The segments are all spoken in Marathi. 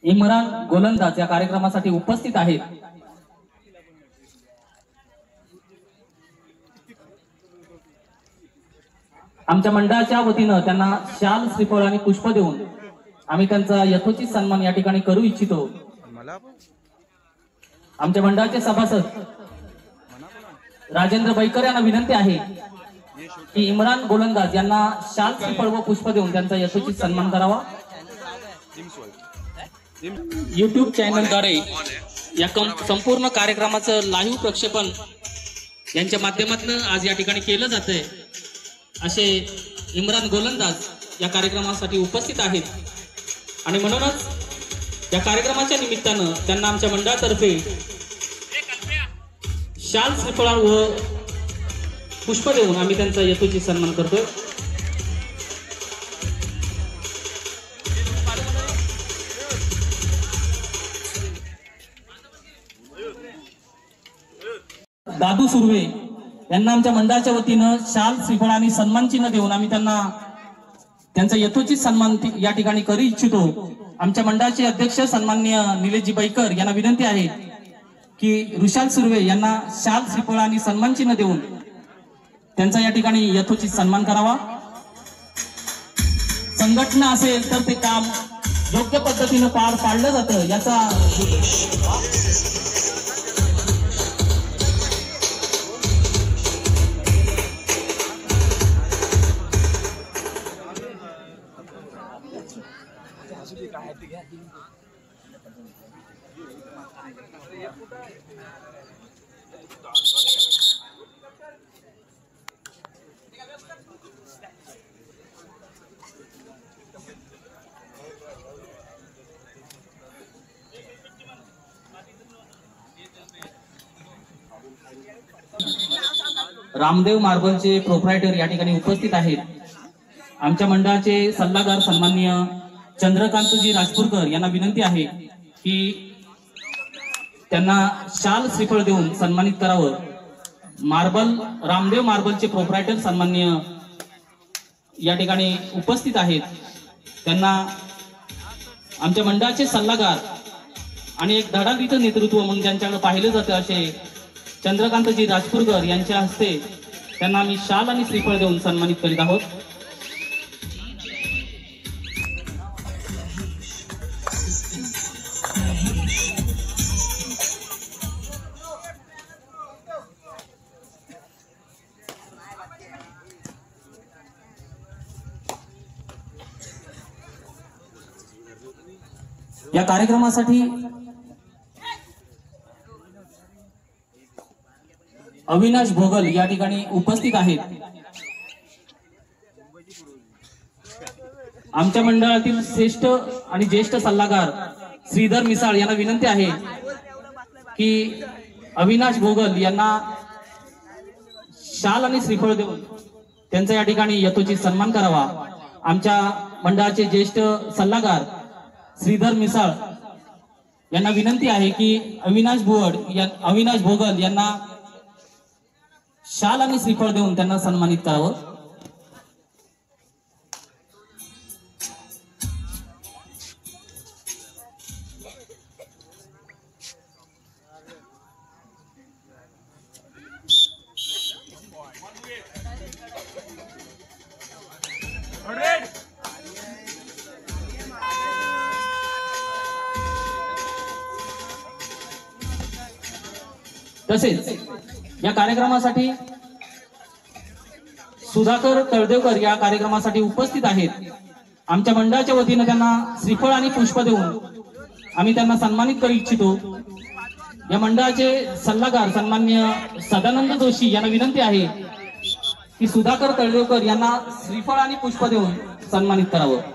इम्रान गोलंदाज या कार्यक्रमासाठी उपस्थित आहेत। आमच्या मंडळाच्या वतीनं त्यांना शाल, श्रीफळ आणि पुष्प देऊन आम्ही त्यांचा यथोचित सन्मान या ठिकाणी करू इच्छितो। आमच्या मंडळाचे सभासद राजेंद्र बैकर यांना विनंती आहे की इम्रान गोलंदाज यांना शाल, श्रीफळ व पुष्प देऊन त्यांचा यथोचित सन्मान करावा। YouTube चॅनलद्वारे या संपूर्ण कार्यक्रमाचं लाईव्ह प्रक्षेपण यांच्या माध्यमातून आज या ठिकाणी केलं जातंय। असे इम्रान गोलंदाज या कार्यक्रमासाठी उपस्थित आहेत आणि म्हणूनच या कार्यक्रमाच्या निमित्तानं त्यांना आमच्या मंडळातर्फे शाल, श्रीफळ व पुष्प देऊन आम्ही त्यांचा यथोचित सन्मान करतोय। दादू सुर्वे यांना आमच्या मंडळाच्या वतीनं शाल, श्रीफळ आणि सन्मान चिन्ह देऊन आम्ही त्यांना त्यांचा यथोचित सन्मान या ठिकाणी करू इच्छितो। आमच्या मंडळाचे अध्यक्ष सन्माननीय निलेशजी बैकर यांना विनंती आहे की ऋषाल सुर्वे यांना शाल, श्रीफळ आणि सन्मान चिन्ह देऊन त्यांचा या ठिकाणी यथोचित सन्मान करावा। संघटना असेल तर ते काम योग्य पद्धतीने पार पाडलं जातं याचा रामदेव मार्बलचे प्रोप्रायटर या ठिकाणी उपस्थित आहेत। आमच्या मंडळाचे सल्लागार सन्माननीय चंद्रकांतजी राजपूरकर यांना विनंती आहे की त्यांना शाल, श्रीफळ देऊन सन्मानित करावं। रामदेव मार्बलचे प्रोप्रायटर सन्माननीय या ठिकाणी उपस्थित आहेत। त्यांना आमच्या मंडळाचे सल्लागार आणि एक धडाडीच नेतृत्व म्हणून ज्यांच्याकडे पाहिलं जातं असे चंद्रकांतजी राजपूरकर यांच्या हस्ते त्यांना आम्ही शाल आणि श्रीफळ देऊन सन्मानित करीत आहोत। या कार्यक्रमासाठी अविनाश भोगल या ठिकाणी उपस्थित आहेत। आमच्या मंडळातील श्रेष्ठ आणि ज्येष्ठ सल्लागार श्रीधर मिसाळ यांना विनंती आहे की अविनाश भोगल यांना शाल आणि श्रीफळ देऊन त्यांचा या ठिकाणी यथोचित सन्मान करावा। आमच्या मंडळाचे ज्येष्ठ सल्लागार श्रीधर मिसाळ यांना विनंती आहे की अविनाश भोगल यांना शाल आणि श्रीफळ देऊन त्यांना सन्मानित करावं। तसेच या कार्यक्रमासाठी सुधाकर तळदेवकर या कार्यक्रमासाठी उपस्थित आहेत। आमच्या मंडळाच्या वतीनं त्यांना श्रीफळ आणि पुष्प देऊन आम्ही त्यांना सन्मानित करू इच्छितो। या मंडळाचे सल्लागार सन्माननीय सदानंद जोशी यांना विनंती आहे की सुधाकर तळदेवकर यांना श्रीफळ आणि पुष्प देऊन सन्मानित करावं।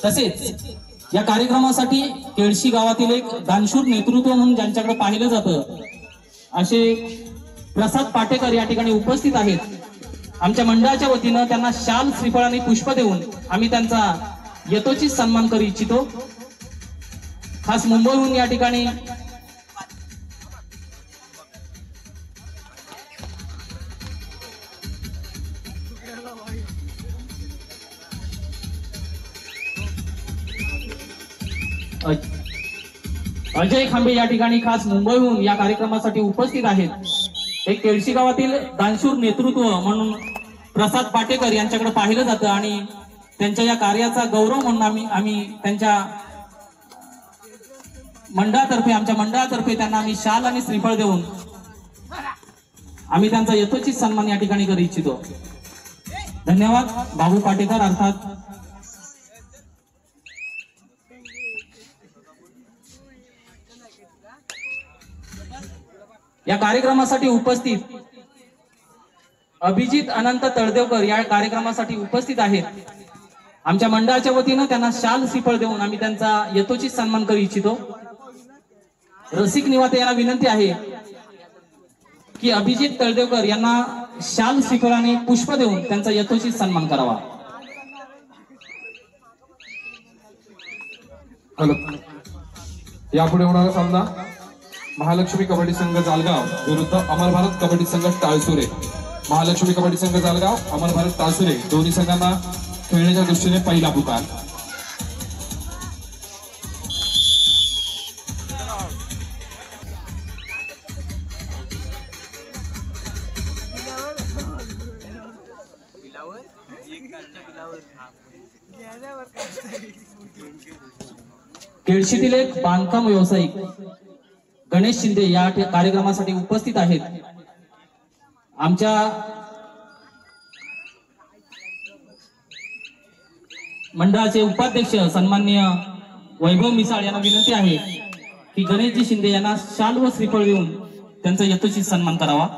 तसेच या कार्यक्रमासाठी केळशी गावातील एक दानशूर नेतृत्व म्हणून ज्यांच्याकडे पाहिलं जातं असे प्रसाद पाटेकर या ठिकाणी उपस्थित आहेत। आमच्या मंडळाच्या वतीनं त्यांना शाल, श्रीफळ आणि पुष्प देऊन आम्ही त्यांचा यथोचित सन्मान करू इच्छितो। खास मुंबईहून या ठिकाणी अजय खांबे या ठिकाणी खास मुंबईहून या कार्यक्रमासाठी उपस्थित आहेत। एक केळशी गावातील दानशूर नेतृत्व म्हणून प्रसाद पाटेकर यांच्याकडे पाहिलं जातं आणि त्यांच्या या कार्याचा गौरव म्हणून आम्ही त्यांच्या आमच्या मंडळातर्फे त्यांना आम्ही शाल आणि श्रीफळ देऊन आम्ही त्यांचा यथोचित सन्मान या ठिकाणी करू इच्छितो। धन्यवाद। बाबू पाटेकर अर्थात या कार्यक्रमासाठी उपस्थित अभिजित अनंत तळदेवकर या कार्यक्रमासाठी उपस्थित आहेत। आमच्या मंडळाच्या वतीनं त्यांना शाल, श्रीफळ देऊन आम्ही त्यांचा यथोचित सन्मान करू इच्छितो। रसिक निवाते यांना विनंती आहे की अभिजित तळदेवकर यांना शाल, श्रीफळ आणि पुष्प देऊन त्यांचा यथोचित सन्मान करावा। यापुढे होणारा सामना महालक्ष्मी कबड्डी संघ जालगाव विरुद्ध अमर भारत कबड्डी संघ टाळसुरे। महालक्ष्मी कबड्डी संघ जालगाव, अमर भारत टाळसुरे दोन्ही संघांना खेळण्याच्या दृष्टीने पहिला पुकार। केळशीतील एक बांधकाम व्यावसायिक गणेश शिंदे या कार्यक्रमासाठी उपस्थित आहेत। आमच्या मंडळाचे उपाध्यक्ष सन्माननीय वैभव मिसाळ यांना विनंती आहे की गणेशजी शिंदे यांना शाल व श्रीफळ देऊन त्यांचा यथोचित सन्मान करावा।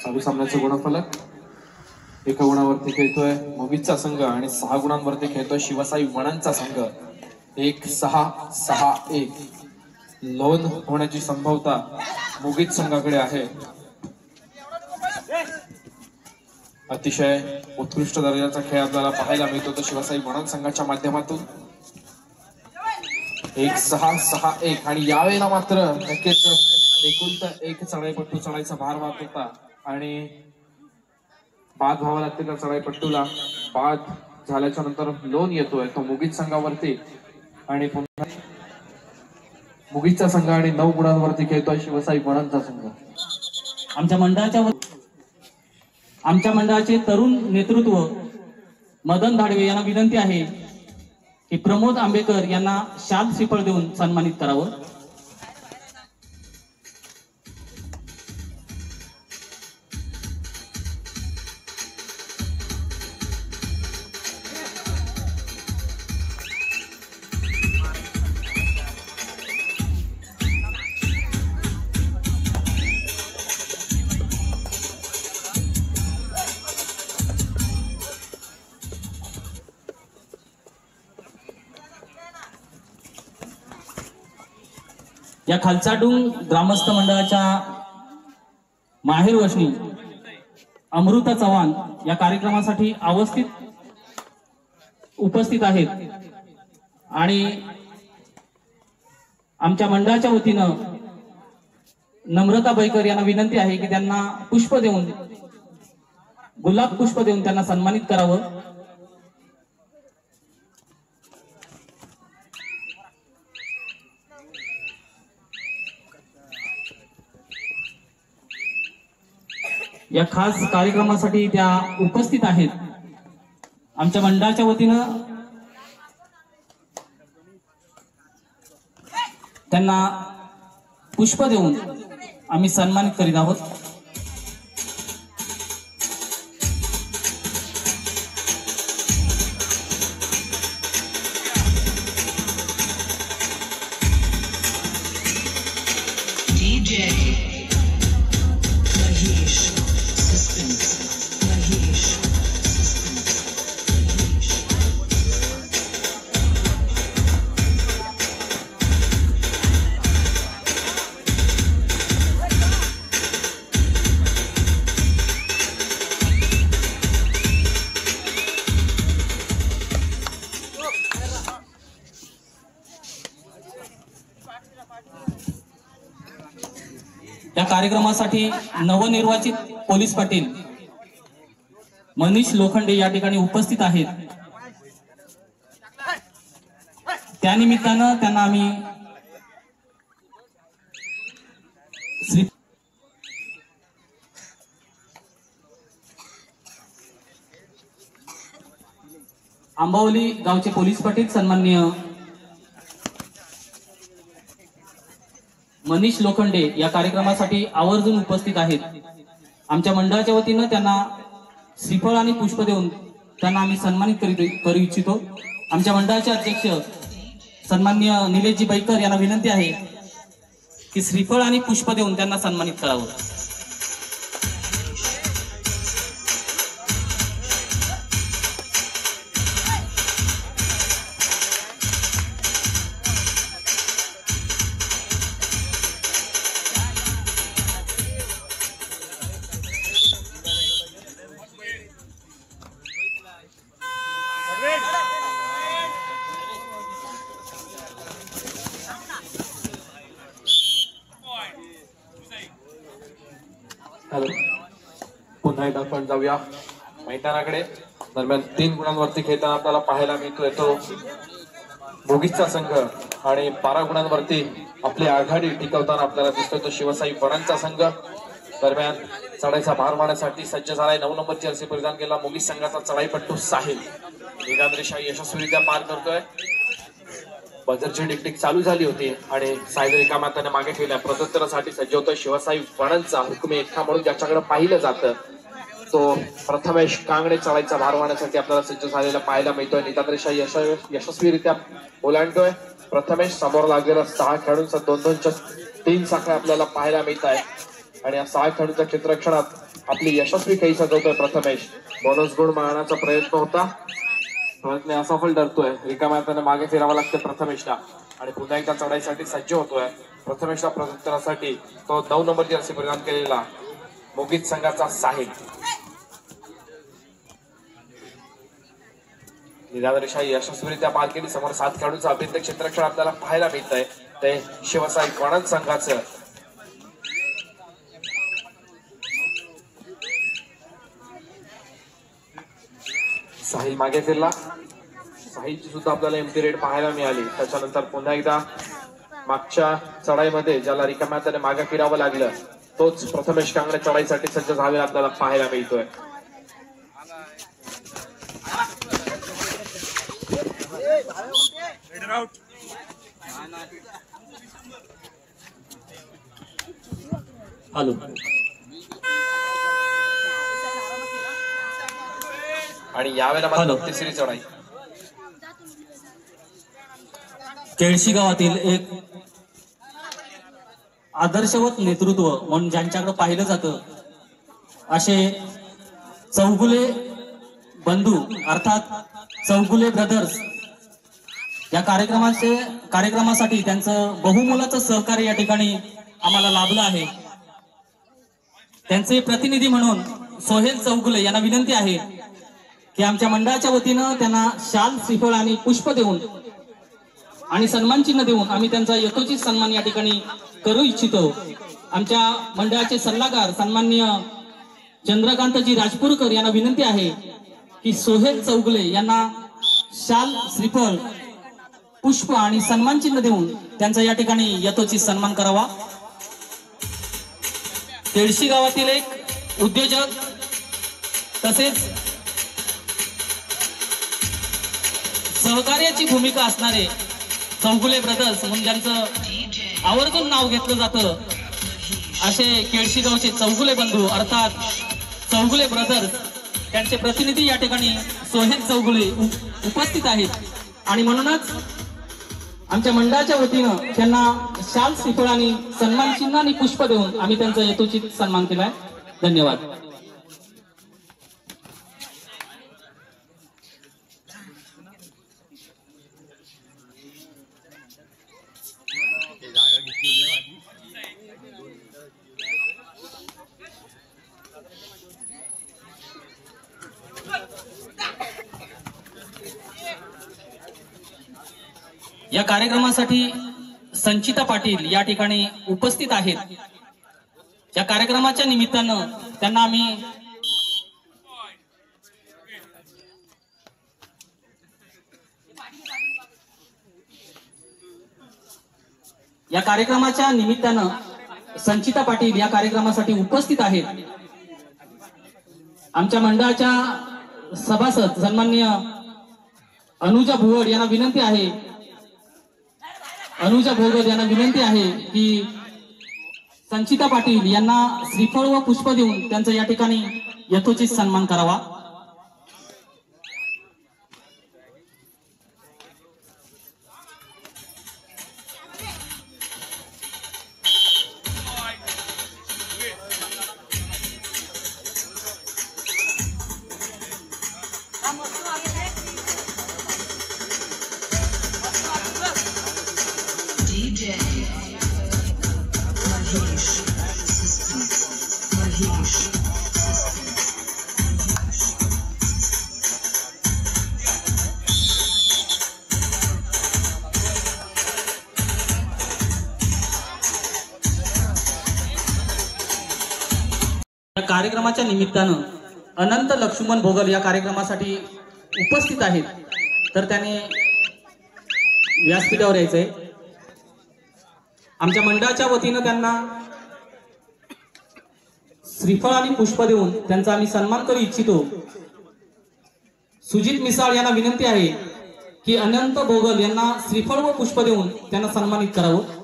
चालू सामन्याचं गुणफलक 1 गुणावरती खेळतोय मोगीचा संघ आणि 6 गुणांवरती खेळतोय शिवसाई वणांचा संघ। 1-6-6-1 नोंद होण्याची संभाव्यता मोगीत संघाकडे आहे। अतिशय उत्कृष्ट दर्जाचा खेळ आपल्याला पाहायला मिळतो तो शिवसाई वणां संघाच्या माध्यमातून। 1-6-6-1 आणि यावेळेला मात्र नक्कीच एकुलता एक चढाईपट्टू चढायचा भार वाहत होता आणि बाद व्हावा लागते त्या चढाईपट्टूला। बाद झाल्याच्या नंतर लोन येतोय तो मुगीत संघावरती आणि पुन्हा मुगीतचा संघ आणि 9 गुणांवरती खेळतोय शिवसाई वणांचा संघ। आमच्या मंडळाचे तरुण नेतृत्व मदन धाडवे यांना विनंती आहे की प्रमोद आंबेकर यांना शाल, श्रीफळ देऊन सन्मानित करावं। या खालचाडून ग्रामस्थ मंडळाच्या माहेर वशनी अमृता चव्हाण या कार्यक्रमासाठी उपस्थित आहेत आणि आमच्या मंडळाच्या वतीनं नम्रता बैकर यांना विनंती आहे की त्यांना पुष्प देऊन गुलाब पुष्प देऊन त्यांना सन्मानित करावं। या खास कार्यक्रमासाठी त्या उपस्थित आहेत. आमच्या मंडळाच्या वतीनं त्यांना पुष्प देऊन आम्ही सन्मानित करीत आहोत. या कार्यक्रमासाठी नवनिर्वाचित पोलीस पाटील मनीष लोखंडे या ठिकाणी उपस्थित आहेत. त्यानिमित्तानं त्यांना आम्ही श्री आंबावली गावचे पोलीस पाटील सन्माननीय मनीष लोखंडे या कार्यक्रमासाठी आवर्जून उपस्थित आहेत. आमच्या मंडळाच्या वतीनं त्यांना श्रीफळ आणि पुष्प देऊन त्यांना आम्ही सन्मानित करू इच्छितो. आमच्या मंडळाचे अध्यक्ष सन्माननीय निलेशजी बैकर यांना विनंती आहे की श्रीफळ आणि पुष्प देऊन त्यांना सन्मानित करावं. हॅलो, पुन्हा एकदा आपण जाऊया मैदानाकडे. दरम्यान 3 गुणांवरती खेळताना आपल्याला पाहायला मिळतोय तो बोगीजचा संघ आणि 12 गुणांवरती आपली आघाडी टिकवताना आपल्याला दिसतोय तो शिवसाई वणांचा संघ. दरम्यान चढाईचा भार मारण्यासाठी सज्ज झालाय. 9 नंबर जर्सी परिधान केला मोगीज संघाचा चढाईपट्टू साहिल. निगांद्रेशा यशस्वीरित्या पार करतोय. बजरची टिकटिक चालू झाली होती आणि साहिल रिकामा त्याने मागे ठेवल्या. प्रत्युत्तरासाठी सज्ज होतोय शिवसाई वणांचा हुकमी एकटा म्हणून ज्याच्याकडे पाहिलं जातं तो प्रथमेश कांगणे चढाईचा भार मारण्यासाठी आपल्याला सज्ज झालेला पाहायला मिळतोय. निगांद्रेशा यशस्वीरित्या ओलांडतोय. प्रथमेश समोर लागलेला 6 खेळाडूंचा 2-2च्या 3 साखळ्या आपल्याला पाहायला मिळत आहे आणि या 6 खेळाडूंच्या क्षेत्ररक्षणात आपली यशस्वी खेळी सजवतोय प्रथमेश. बोनस गुण मारण्याचा प्रयत्न होता, प्रयत्न असफल ठरतोय. रिकाम्या हाताने मागे फिरावं लागतं प्रथमेशला आणि पुन्हा एकदा चढाईसाठी सज्ज होतोय. प्रथमेशला प्रत्युत्तरासाठी तो 9 नंबर जर्सी परिधान केलेला मोगीज संघाचा साहिल. निगांद्रेशा यशस्वीरित्या पार केली. समोर 7 खेळाडूंचं अभिन्न क्षेत्ररक्षण आपल्याला पाहायला मिळत आहे. ते शिवसाई वणंद संघाचं. साहिल मागे फिरला. साहिलची सुद्धा आपल्याला एम्प्टी रेड पाहायला मिळाली. त्याच्यानंतर पुन्हा एकदा मागच्या चढाईमध्ये ज्याला रिकाम्या हाताने मागे फिरावं लागलं तोच प्रथमेश कांगणे चढाईसाठी सज्ज झालेला आपल्याला पाहायला मिळतोय. हॅलो, आणि यावेळेला मात्र तिसरी चढाई केळशी गावातील एक आदर्शवत नेतृत्व म्हणून ज्यांच्याकडे पाहिलं जातं असे चौगुले बंधू अर्थात चौगुले ब्रदर्स या कार्यक्रमासाठी त्यांचं बहुमोलाचं सहकार्य या ठिकाणी आम्हाला लाभलं आहे. त्यांचे प्रतिनिधी म्हणून सोहेल चौगुले यांना विनंती आहे की आमच्या मंडळाच्या वतीनं त्यांना शाल, श्रीफळ आणि पुष्प देऊन आणि सन्मान चिन्ह देऊन आम्ही त्यांचा यथोचित सन्मान या ठिकाणी करू इच्छितो. आमच्या मंडळाचे सल्लागार सन्माननीय चंद्रकांतजी राजपूरकर यांना विनंती आहे की सोहेल चौगुले यांना शाल, श्रीफळ, पुष्प आणि सन्मान चिन्ह देऊन त्यांचा या ठिकाणी यथोचित सन्मान करावा. केळशी गावातील एक उद्योजक तसेच सहकार्याची भूमिका असणारे चौगुले ब्रदर्स म्हणून ज्यांचं आवर्जून नाव घेतलं जातं असे केळशी गावचे चौगुले बंधू अर्थात चौगुले ब्रदर्स त्यांचे प्रतिनिधी या ठिकाणी सोहेल चौगुले उपस्थित आहेत आणि म्हणूनच आमच्या मंडळाच्या वतीनं त्यांना शाल श्रीफळ आणि सन्मान चिन्ह आणि पुष्प देऊन आम्ही त्यांचा यथोचित सन्मान केलाय. धन्यवाद. या कार्यक्रमासाठी संचिता पाटील या ठिकाणी उपस्थित आहेत. या कार्यक्रमाच्या निमित्तानं त्यांना आम्ही संचिता पाटील या कार्यक्रमासाठी उपस्थित आहेत. आमच्या मंडळाच्या सभासद सन्माननीय अनुजा भोगद यांना विनंती आहे की संचिता पाटील यांना श्रीफळ व पुष्प देऊन त्यांचा या ठिकाणी यथोचित सन्मान करावा. कार्यक्रमाच्या निमित्तानं अनंत लक्ष्मण भोगल या कार्यक्रमासाठी उपस्थित आहेत. तर त्याने व्यासपीठावर यायचंय. आमच्या मंडळाच्या वतीनं त्यांना श्रीफळ आणि पुष्प देऊन त्यांचा आम्ही सन्मान करू इच्छितो. सुजित मिसाळ यांना विनंती आहे की अनंत भोगल यांना श्रीफळ व पुष्प देऊन त्यांना सन्मानित करावं.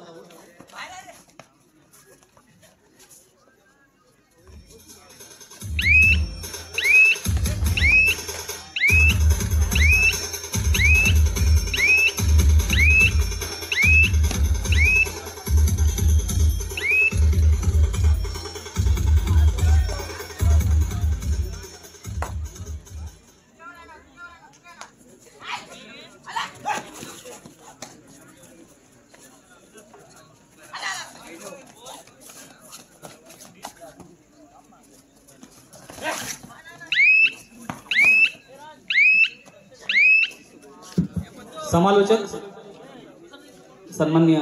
समालोचक सन्माननीय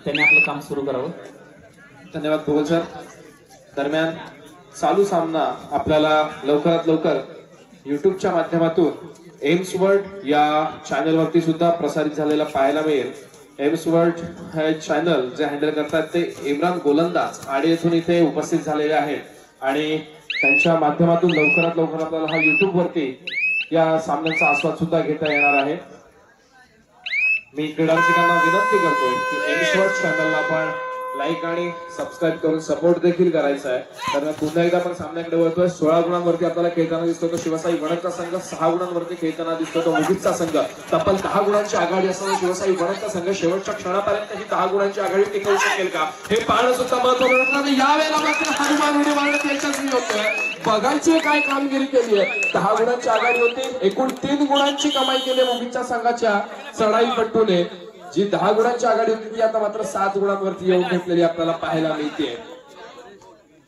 त्यांनी आपलं काम सुरू करावं. धन्यवाद भोगल सर. दरम्यान चालू सामना आपल्याला लवकरात लवकर युट्यूबच्या माध्यमातून एम्स वर्ल्ड या चॅनलवरती सुद्धा प्रसारित झालेला पाहायला मिळेल. एम्स वर्ल्ड हे चॅनल जे हँडल करतात ते इम्रान गोलंदाज आडी येथून इथे उपस्थित झालेले आहेत आणि त्यांच्या माध्यमातून लवकरात लवकर आपल्याला हा युट्यूब वरती या सामन्याचा आस्वाद सुद्धा घेता येणार आहे. मी क्रीडारसिकांना विनंती करतो की एम्स वर्ल्ड चॅनलला आपण लाईक आणि सबस्क्राईब करून सपोर्ट देखील करायचा आहे. तर पुन्हा एकदा आपण सामन्याकडे वळतोय. 16 गुणांवरती आपल्याला खेळताना दिसतो तो शिवसाई वणटचा संघ, 6 गुणांवरती खेळताना दिसतो तो मुगीतचा संघ. तब्बल 10 गुणांची आघाडी असणारा शिवसाई वणटचा संघ शेवटच्या क्षणापर्यंत ही 10 गुणांची आघाडी टिकवू शकेल का हे पाहणं सुद्धा महत्त्वाचं ठरणार. यावेळेला मात्र हनुमान उडी मारण्यात यशस्वी होतोय. बघायची काय कामगिरी केली आहे. 10 गुणांची आघाडी होती. एकूण 3 गुणांची कमाई केली मुगीतच्या संघाच्या चढाईपट्टूने. जी 10 गुणांची आघाडी होती ती आता मात्र 7 गुणांवरती येऊन घेतलेली आपल्याला पाहायला मिळते.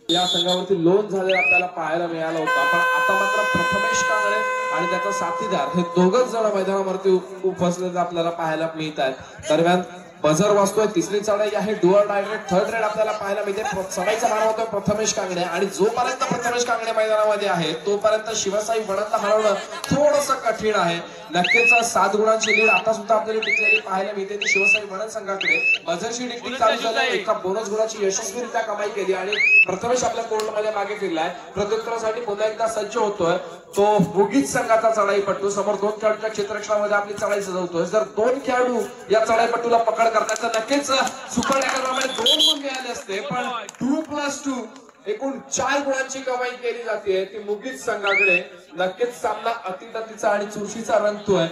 या संघावरती लोन झालेला आपल्याला पाहायला मिळाला होता. पण आता मात्र प्रथमेश कांगळे आणि त्याचा साथीदार हे दोघच जण मैदानावरती उपसलेले आपल्याला पाहायला मिळत आहेत. दरम्यान बझर वाजतोय. तिसरी चढाई आहे डुअर डायरेक्ट. थर्ड रेड आपल्याला पाहायला मिळते. चढाईचा मारा होतोय प्रथमेश कांगणे आणि जोपर्यंत प्रथमेश कांगणे मैदानामध्ये आहे तोपर्यंत शिवसाई वणटला हरवणं थोडंसं कठीण आहे. नक्कीच 7 गुणांची लीड आता सुद्धा आपल्याला टिकलेली पाहायला मिळते ती शिवसाई म्हणत संघाकडे. बझरची डिक्टिंग चालू झाली, एका बोनस गुणाची यशस्वीरित्या कमाई केली आणि प्रथमेश आपल्या कोर्टमध्ये मागे फिरलाय. प्रत्युत्तरासाठी पुन्हा एकदा सज्ज होतोय तो मुगीच संघाचा चढाईपट्टू. समोर 2 खेळाडूच्या क्षेत्ररक्षणामध्ये आपली चढाई सजवतोय. जर 2 खेळाडू या चढाईपट्टूला पकड करतात तर नक्कीच सुपर टॅकलप्रमाणे 2 गुण मिळाले असते, पण 2+2 एकूण 4 गुणांची कमाई केली जाते ती मुगीच संघाकडे. नक्कीच सामना अतिततीचा आणि चुरशीचा रंगतोय.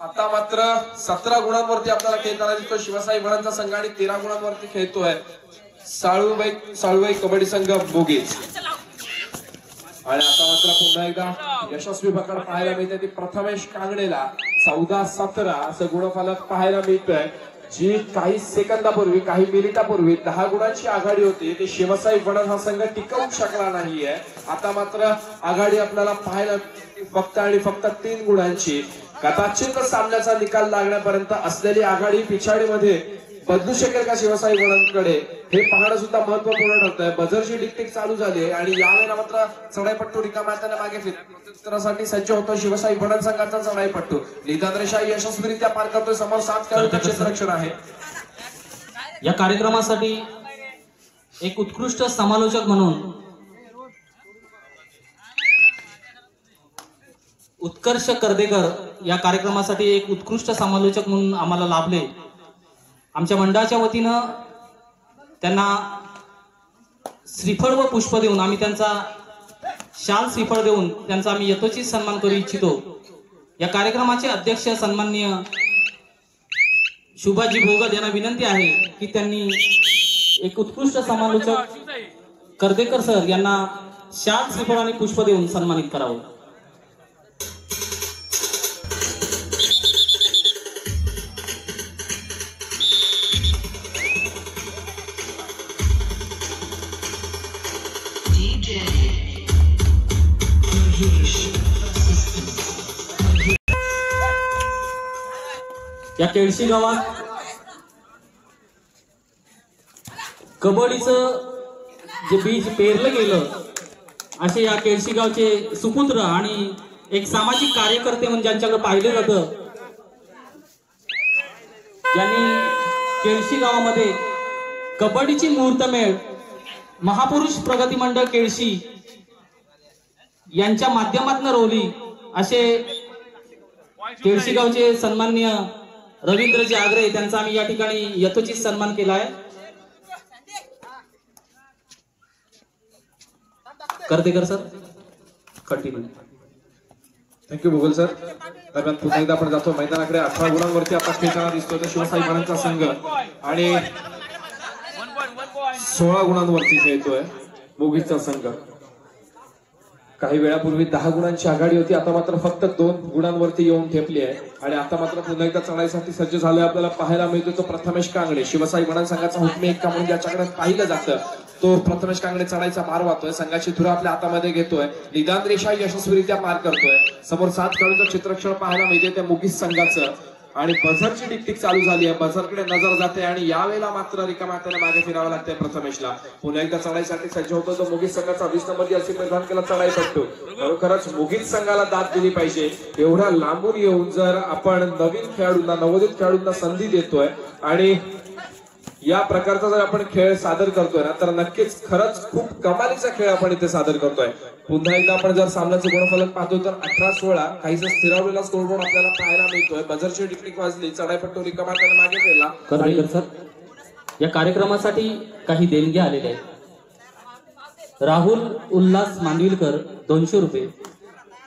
आता मात्र 17 गुणांवरती आपल्याला खेळताना दिसतो शिवसाई म्हणचा संघ आणि 13 गुणांवरती खेळतोय साळुबाई कबड्डी संघ मुगीच. आणि आता मात्र पुन्हा एकदा यशस्वी पकड पाहायला मिळते ती प्रथमेश कांगडेला. 14-17 असं गुणफलक पाहायला मिळतोय. जी काही सेकंदापूर्वी काही मिनिटापूर्वी 10 गुणांची आघाडी होती ती शिवसाई वडद हा संघ टिकवू शकला नाहीये. आता मात्र आघाडी आपल्याला पाहायला फक्त आणि फक्त 3 गुणांची. कदाचित सामन्याचा निकाल लागण्यापर्यंत असलेली आघाडी पिछाडीमध्ये बदलू शकेल का शिवसाई वडदकडे हे पाहणं सुद्धा महत्वपूर्ण ठरतंय. बझरची डिक्टिंग चालू झाली आणि यावेळेला मात्र चढाईपट्टू रिकाम्या हाताने मागे फिरण्यासाठी सज्ज होतो शिवसाई वडद संघाचा चढाईपट्टू. निदान रेषा यशस्वीरित्या पार करतोय. समोर 7 खेळाडूंचे क्षेत्ररक्षण आहे. या कार्यक्रमासाठी एक उत्कृष्ट समालोचक म्हणून उत्कर्ष कर्देकर या कार्यक्रमासाठी एक उत्कृष्ट समालोचक म्हणून आम्हाला लाभले. आमच्या मंडळाच्या वतीनं त्यांना श्रीफळ व पुष्प देऊन आम्ही त्यांचा शाल श्रीफळ देऊन त्यांचा आम्ही यथोचित सन्मान करू इच्छितो. या कार्यक्रमाचे अध्यक्ष सन्माननीय शुभाजी भोगत यांना विनंती आहे की त्यांनी एक उत्कृष्ट समालोचक कर्देकर सर यांना शाल श्रीफळ आणि पुष्प देऊन सन्मानित करावं. या केळशी गावात कबड्डीचं जे बीज पेरलं गेलं असे या केळशी गावचे सुपुत्र आणि एक सामाजिक कार्यकर्ते म्हणून ज्यांच्याकडे पाहिलं जातं, ज्यांनी केळशी गावामध्ये कबड्डीची मुहूर्तमेळ महापुरुष प्रगती मंडळ केळशी यांच्या माध्यमातून रोवली असे केळशी गावचे सन्माननीय रवींद्रजी आग्रे त्यांचा आम्ही या ठिकाणी यथोचित सन्मान केला आहे. Kardekar sir continue. Thank you Bhogal sir. दरम्यान पुन्हा एकदा आपण जातो मैदानाकडे. 18 गुणांवरती आता खेळताना दिसतो तो शिवसाई वडदचा संघ आणि 16 गुणांवरती खेळतोय मुगीचा संघ. काही वेळापूर्वी 10 गुणांची आघाडी होती, आता मात्र फक्त 2 गुणांवरती येऊन ठेपली आहे. आणि आता मात्र पुन्हा एकदा चढाईसाठी सज्ज झालोय आपल्याला पाहायला मिळतो तो प्रथमेश कांगडे. शिवसाई वडद संघाचा हुकमी एक्का म्हणून ज्याच्याकडे पाहिलं जातं तो प्रथमेश कांगडे चढाईचा मार वाहतोय. संघाची धुरा आपल्या हातामध्ये घेतोय. निदान रेषा यशस्वीरित्या पार करतोय. समोर 7 खेळाडूंचं क्षेत्ररक्षण पाहायला मिळते त्या मुगीस संघाचं. आणि बझरची डिक्टिक चालू झाली आहे. बझरकडे नजर जाते आणि यावेळेला मात्र रिकाम्या हाताने मागे फिरावं लागतंय प्रथमेशला. पुन्हा एकदा चढाईसाठी सज्ज होतो तो मुगीस संघाचा 20 नंबर जर्सी परिधान केला चढाईपट्टू. खरोखरच मुगीस संघाला दाद दिली पाहिजे. एवढ्या लांबून येऊन जर आपण नवीन खेळाडूंना नवोदित खेळाडूंना संधी देतोय आणि या प्रकारचा जर आपण खेळ सादर करतोय ना तर नक्कीच खरंच खूप कमालीचा खेळ आपण इथे सादर करतोय. पुन्हा एकदा आपण जर सामन्याचे गुणफलक पाहतो तर 18-16 काहीसा स्थिरावलेला स्कोरबोर्ड आपल्याला पाहायला मिळतोय. बझरची डिक्टिक वाजली, चढाईपट्टू रिकाम्या हाताने मागे गेला. कर्देकर सर या कार्यक्रमासाठी काही देणग्या आलेल्या आहेत. राहुल उल्हास मांडविलकर 200 रुपये,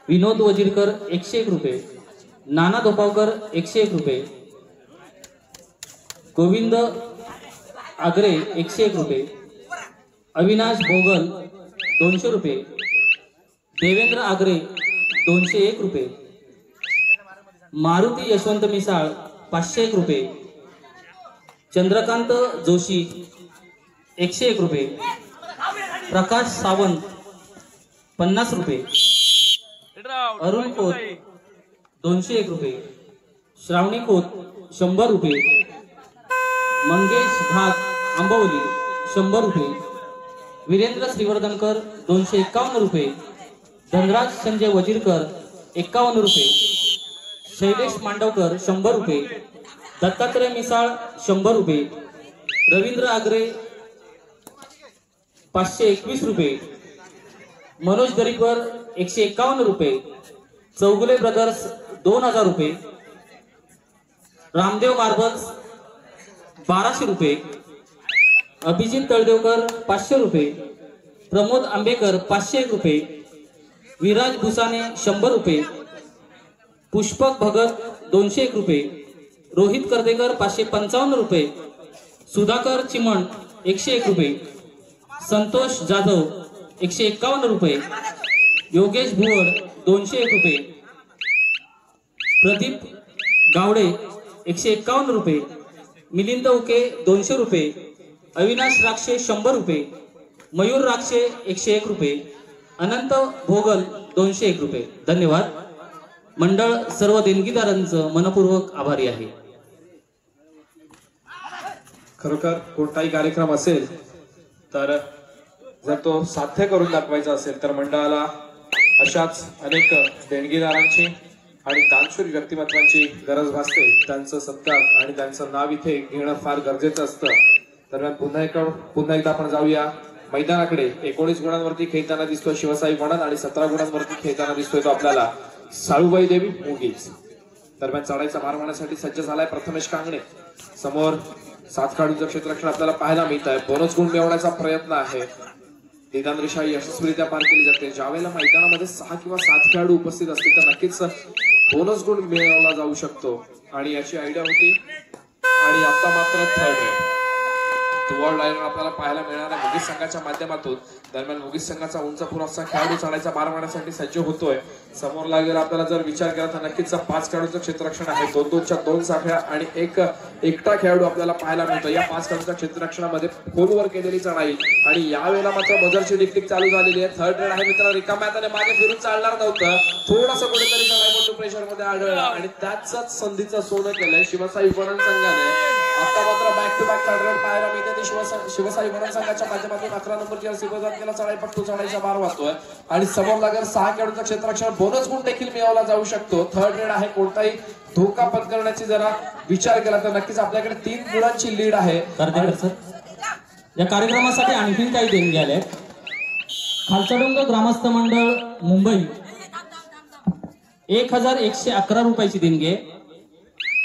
विनोद वजीरकर 101 रुपये, नाना धोपावकर 101 रुपये, गोविंद आग्रे 101 रुपये, अविनाश भोगल 200 रुपये, देवेंद्र आग्रे 201 रुपये, मारुती यशवंत मिसाळ 501 रुपये, चंद्रकांत जोशी 101 रुपये, प्रकाश सावंत 50 रुपये, अरुण खोत 201 रुपये, श्रावणी खोत 100 रुपये, मंगेश घाट आंबवली 100 रुपये, वीरेंद्र श्रीवर्धनकर 251 रुपये, धनराज संजय वजीरकर 51 रुपये, शैलेश मांडवकर 100 रुपये, दत्तात्रय मिसाळ 100 रुपये, रवींद्र आगरे 521 रुपये, मनोज दरीकर 151 रुपये, चौगुले ब्रदर्स 2000 रुपये, रामदेव मार्बल्स 1200 रुपये, अभिजित तळदेवकर 500 रुपये, प्रमोद आंबेकर 501 रुपये, विराज भुसाने 100 रुपये, पुष्पक भगत 201 रुपये, रोहित कर्देकर 555 रुपये, सुधाकर चिमण 101 रुपये, संतोष जाधव 151 रुपये, योगेश भुवड 201 रुपये, प्रदीप गावडे 151 रुपये, मिलिंद उके 200 रुपये, अविनाश राक्षे 100 रुपये, मयूर राक्षे 101 रुपये, अनंत भोगल 201 रुपये. धन्यवाद. मंडळ सर्व देणगीदारांचं मनपूर्वक आभारी आहे. खरोखर कोणताही कार्यक्रम असेल तर जर तो साध्य करून दाखवायचा असेल तर मंडळाला अशाच अनेक देणगीदारांची आणि दानशूर व्यक्तिमत्वांची गरज भासते. त्यांचं सत्कार आणि त्यांचं नाव इथे घेणं फार गरजेचं असतं. दरम्यान पुन्हा एकदा आपण जाऊया मैदानाकडे. 19 गुणांवरती खेळताना दिसतोय शिवसाई वणन आणि 17 गुणांवरती खेळताना दिसतोय तो आपल्याला साळूबाई देवी मुगीच. दरम्यान चढाईचा भार मारण्यासाठी सज्ज झालाय प्रथमेश कांगणे. समोर 7 खेळाडूंचं क्षेत्ररक्षण आपल्याला पाहायला मिळत आहे. बोनस गुण मिळवण्याचा प्रयत्न आहे. निदान रेषा यशस्वीरित्या पार केली जाते. ज्यावेळेला मैदानामध्ये 6 किंवा 7 खेळाडू उपस्थित असतील तर नक्कीच बोनस गुण मिळवला जाऊ शकतो आणि याची आयडिया होती. आणि आता मात्र थर्ड रेड वर्ल्ड लाईन आपल्याला पाहायला मिळणार आहे मुगीस संघाच्या माध्यमातून. दरम्यान मुगीस संघाचा उंच पुराचा खेळाडू चढायचा भार मारण्यासाठी सज्ज होतोय. समोर लागलेला आपल्याला जर विचार केला तर नक्कीच 5 खेळाडूंचं क्षेत्ररक्षण आहे. 2-2च्या 2 साखळ्या आणि एकटा खेळाडू आपल्याला पाहायला मिळतो. या 5 खेळाडूंच्या क्षेत्ररक्षणामध्ये खोलवर केलेली चढाई आणि यावेळेला मात्र बजरची डिक्टिक चालू झालेली आहे. थर्ड रेड आहे मित्र. रिकाम्या हाताने मागे फिरून चालणार नव्हतं. थोडंसं कुठेतरी चढाई प्रेशर मध्ये आढळला आणि त्याच संधीचं सोनं केलंय शिवसाई वणन संघाने. आता मात्र back to back third raid पाहायला मिळते. शिवसाई वणन संघाच्या माध्यमातून 11 नंबरची जर्सी प्रदान केला. चढाईपट्टू चढाईचा भार वाहतोय आणि समोर लागेल 6 खेळाडूंचं क्षेत्ररक्षण. बोनस गुण देखील मिळवला जाऊ शकतो. थर्ड रेड आहे. कोणताही धोका पत्करण्याची जरा विचार केला तर नक्कीच आपल्याकडे 3 गुणांची लीड आहे. या कार्यक्रमासाठी आणखी काही देणगी आल्या. खालचडोंग ग्रामस्थ मंडळ मुंबई 1111 रुपयाची देणगी आहे.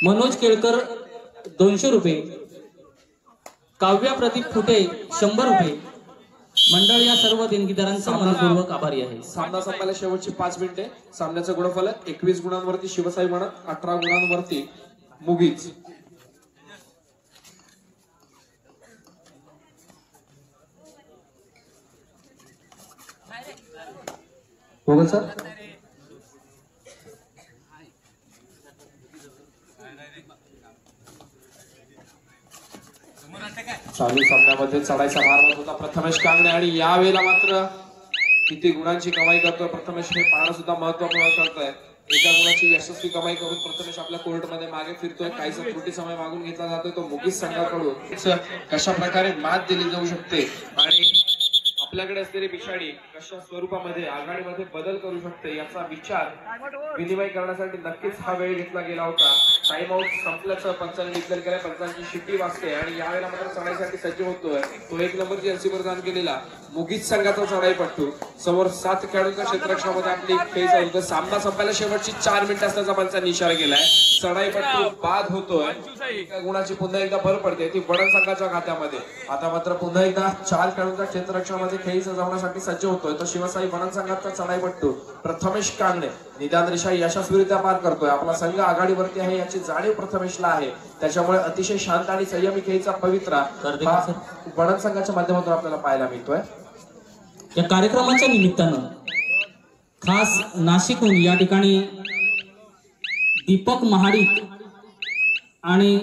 मनोज केळकर 200 रुपये, काव्या प्रदीप फुटे 100 रुपये. मंडळ या सर्व देणगीदारांचा मनपूर्वक आभारी आहे. सामना संपायला शेवटची 5 मिनिटे. सामन्याचं गुणफल 21 गुणांवरती शिवसाई वणन, 18 गुणांवरती मुगीच. हो सर. चालू सामन्यामध्ये चढाईचा भार होता प्रथमेश कांगणे आणि यावेळेला मात्र किती गुणांची कमाई करतोय प्रथमेश हे पाहणं सुद्धा महत्वपूर्ण ठरतंय. एका गुणाची यशस्वी कमाई करून प्रथमेश आपल्या कोर्टमध्ये मागे फिरतोय. काहीसा त्रुटी समय मागून घेतला जातोय. तो मुगीस संघाकडून कशा प्रकारे मात दिली जाऊ शकते आणि आपल्याकडे असलेली पिछाडी कशा स्वरूपामध्ये आघाडीमध्ये बदल करू शकते याचा विचार विनिमय करण्यासाठी नक्कीच हा वेळ घेतला गेला होता. टाइम आउट संपल्याचं पंचांनी डिक्लेअर केलंय. पंचांची शिट्टी वाजते आणि यावेळेला मात्र चढाईसाठी सज्ज होतोय तो 1 नंबरची जर्सी प्रदान केलेला मुगीच संघाचा चढाईपट्टू. समोर 7 खेळाडूंच्या क्षेत्ररक्षणामध्ये आपली खेळ चालू होतो. सामना संपायला शेवटची 4 मिनिटं असल्याचा पंचांनी इशारा केलाय. चढाईपट्टू बाद होतोय. एका गुणाची पुन्हा एकदा भर पडते ती वणन संघाच्या खात्यामध्ये. आता मात्र पुन्हा एकदा 4 खेळाडूंच्या क्षेत्ररक्षणामध्ये खेळ सजवण्यासाठी सज्ज होतोय तो शिवसाई वणन संघाचा चढाईपट्टू प्रथमेश कांगणे. निदान रेषा यशस्वीरित्या पार करतोय. आपला संघ आघाडीवरती आहे याची जाणीव प्रथमेशला आहे. त्याच्यामुळे अतिशय शांत आणि संयमी खेळीचा पवित्रा वणन संघाच्या माध्यमातून आपल्याला पाहायला मिळतोय. या कार्यक्रमाच्या निमित्तानं खास नाशिकहून या ठिकाणी दीपक महाडिक आणि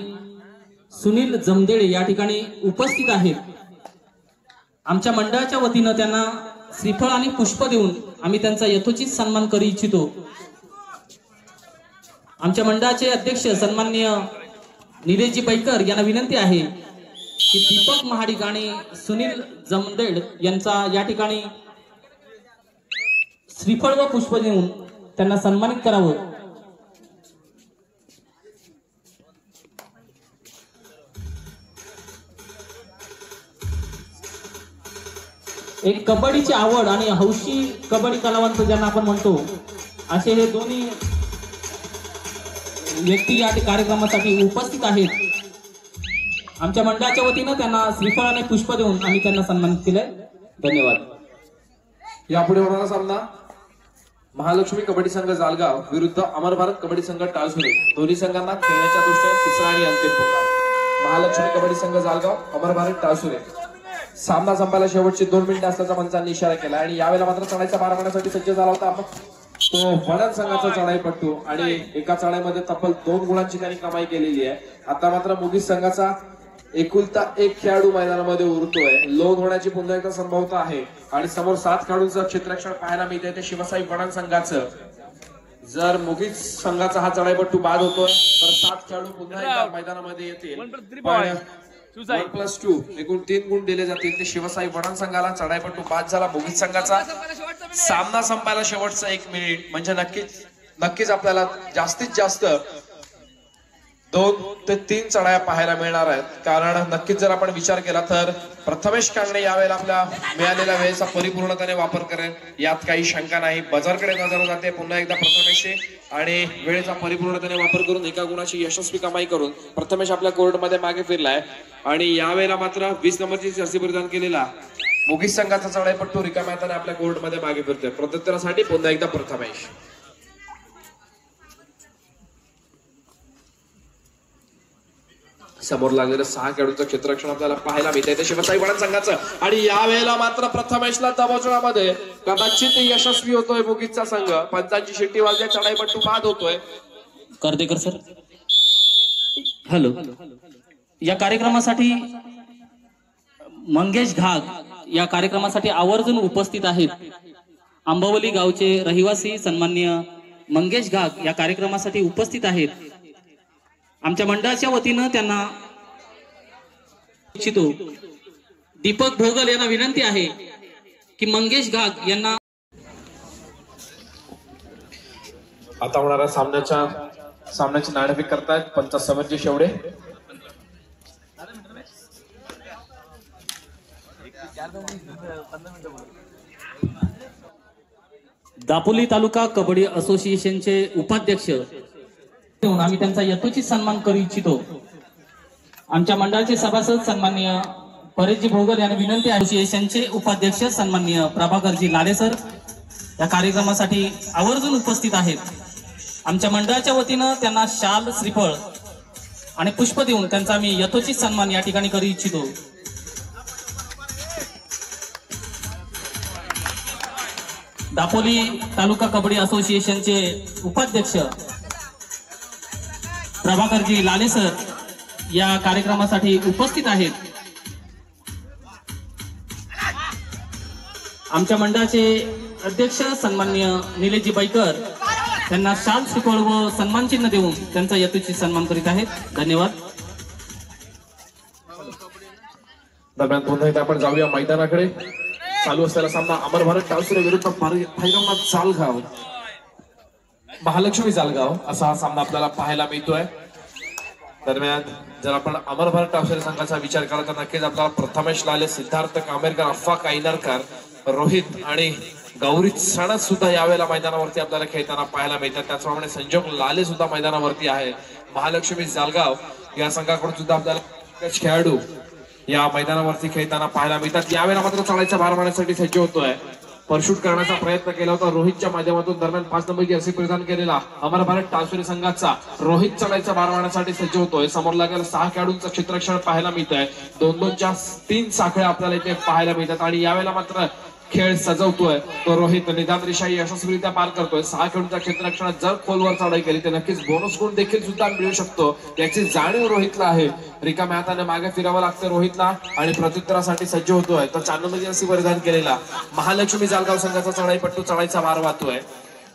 सुनील जमदेळे या ठिकाणी उपस्थित आहेत. आमच्या मंडळाच्या वतीनं त्यांना श्रीफळ आणि पुष्प देऊन आम्ही त्यांचा यथोचित सन्मान करू इच्छितो. आमच्या मंडळाचे अध्यक्ष सन्माननीय निलेशजी पैकर यांना विनंती आहे की दीपक महाडिक आणि सुनील जमदेड यांचा या ठिकाणी श्रीफळ व पुष्प देऊन त्यांना सन्मानित करावं. एक कबड्डीची आवड आणि हौशी कबड्डी कलावंत ज्यांना आपण म्हणतो, असे हे दोन्ही व्यक्ती या कार्यक्रमासाठी उपस्थित आहेत. आमच्या मंडळाच्या वतीनं त्यांना श्रीफळ आणि पुष्प देऊन आम्ही त्यांना सन्मानित केले. धन्यवाद. यापुढे होणारा सामना महालक्ष्मी कबड्डी संघ जालगाव विरुद्ध अमर भारत कबड्डी संघ टाळसुरे. दोन्ही संघांना खेळण्याच्या दृष्टीने तिसरा आणि अंतिम पुकार. महालक्ष्मी कबड्डी संघ जालगाव, अमर भारत टाळसुरे. सामना संपायला शेवटची 2 मिनिटं असल्याचा मंचांनी इशारा केला आणि यावेळेला मात्र चढाईचा भार मारण्यासाठी सज्ज झाला होता तो वडद संघाचा चढाईपट्टू आणि एका चढाईमध्ये तब्बल 2 गुणांची त्यांनी कमाई केलेली आहे. आता मात्र मुगीस संघाचा एकुलता एक खेळाडू मैदानामध्ये उरतोय. लोन होण्याची पुन्हा एकदा संभाव्यता आहे आणि समोर 7 खेळाडूंचं क्षेत्ररक्षण पाहायला मिळतंय ते शिवसाई वडद संघाचं. जर मुगीस संघाचा हा चढाईपट्टू बाद होतोय तर 7 खेळाडू पुन्हा एकदा मैदानामध्ये येतील. 1+2 एकूण 3 गुण दिले जातील ते शिवसाई वडद संघाला. चढाईपट्टू बाद झाला मुगीस संघाचा. सामना संपायला शेवटचा 1 मिनिट म्हणजे नक्कीच आपल्याला जास्तीत जास्त 2 ते 3 चढाया पाहायला मिळणार आहेत. कारण नक्कीच जर आपण विचार केला तर प्रथमेश कांगणे यावेळेला आपल्या मिळालेल्या वेळेचा परिपूर्णपणे वापर करेल, यात काही शंका नाही. बजारकडे नजर जाते पुन्हा एकदा प्रथमेश आणि वेळेचा परिपूर्णपणे वापर करून एका गुणाची यशस्वी कमाई करून प्रथमेश आपल्या कोर्टमध्ये मागे फिरलाय. आणि यावेळेला मात्र 20 नंबरची जर्सी परिधान केलेला मुगीस संघाचा चढाईपट्टू रिकाम्या हाताने आपल्या कोर्टमध्ये मागे फिरतोय. प्रत्युत्तरासाठी पुन्हा एकदा प्रथमेश. समोर लागलेलं 6 खेळाडूंचं क्षेत्ररक्षण आपल्याला पाहायला मिळतंय ते शिवसाई वडद संघाचं. आणि यावेळेला मात्र प्रथमेशला दबोचण्यामध्ये कदाचित यशस्वी होतोय मुगीसचा संघ. पंचांची शिट्टी वाजल्या, चढाईपट्टू बाद होतोय. Kardekar sir, hello. या कार्यक्रमासाठी मंगेश घाग या कार्यक्रमासाठी आवर्जून उपस्थित आहेत. आंबावली गावचे रहिवासी सन्माननीय मंगेश घाग या कार्यक्रमासाठी उपस्थित आहेत. आमच्या मंडळाच्या वतीनं त्यांना इच्छितो दीपक भोगल यांना विनंती आहे की मंगेश घाग यांना आता होणाऱ्या सामन्याची नाणेफेक करतायत पंच समरजी शेवडे. दापोली तालुका कबड्डी असोसिएशनचे उपाध्यक्ष आम्ही त्यांचा यथोचित सन्मान करू इच्छितो. आमच्या मंडळाचे सभासद सन्माननीय परेशजी भोगल यांना विनंती आहे. असोसिएशनचे उपाध्यक्ष सन्माननीय प्रभाकरजी लाले सर या कार्यक्रमासाठी आवर्जून उपस्थित आहेत. आमच्या मंडळाच्या वतीनं त्यांना शाल, श्रीफळ आणि पुष्प देऊन त्यांचा आम्ही यथोचित सन्मान या ठिकाणी करू इच्छितो. दापोली तालुका कबड्डी असोसिएशनचे उपाध्यक्ष प्रभाकरजी लाले सर या कार्यक्रमासाठी उपस्थित आहेत. आमच्या मंडळाचे अध्यक्ष सन्माननीय निलेशजी बैकर त्यांना शाल, श्रीफळ व सन्मान चिन्ह देऊन त्यांचा यथोचित सन्मान करीत आहेत. धन्यवाद. दरम्यान पुन्हा एकदा आपण जाऊया मैदानाकडे. चालू असलेला सामना अमर भारत टाळसुरे विरुद्ध भैरवनाथ जालगाव, महालक्ष्मी जालगाव असा हा सामना आपल्याला पाहायला मिळतोय. दरम्यान जर आपण अमर भारत टाळसुरे संघाचा विचार केला तर नक्कीच आपल्याला प्रथमेश लाले, सिद्धार्थ कामेरकर, अफ्फा कायनरकर, रोहित आणि गौरी सणस सुद्धा यावेळेला मैदानावरती आपल्याला खेळताना पाहायला मिळतात. त्याचप्रमाणे संजोग लाले सुद्धा मैदानावरती आहे. महालक्ष्मी जालगाव या संघाकडून सुद्धा आपल्याला खेळाडू या मैदानावरती खेळताना पाहायला मिळतात. यावेळेला मात्र चढाईचा भार मारण्यासाठी सज्ज होतोय. परशूट करण्याचा प्रयत्न केला होता रोहितच्या माध्यमातून. दरम्यान 5 नंबरची जर्सी परिधान केलेला अमर भारत टाळसुरे संघाचा रोहित चढाईचा भार मारण्यासाठी सज्ज होतोय. समोर लागलेल्या 6 खेळाडूंचं क्षेत्ररक्षण पाहायला मिळत आहे. 2-2च्या 3 साखळ्या आपल्याला इथे पाहायला मिळतात. आणि यावेळेला मात्र खेळ सजवतोय तो रोहित. निदान रेषा यशस्वीरित्या पार करतोय. 6 खेळाडूंच्या क्षेत्ररक्षणात जर खोलवर चढाई केली तर नक्कीच बोनस गुण देखील सुद्धा मिळू शकतो याची जाणीव रोहितला आहे. रिकाम्या हाताने मागे फिरावं लागतं रोहितला आणि प्रत्युत्तरासाठी सज्ज होतोय. तर 4 नंबरची जर्सी परिधान केलेला महालक्ष्मी जालगाव संघाचा चढाईपट्टू चढाईचा भार वाहतोय.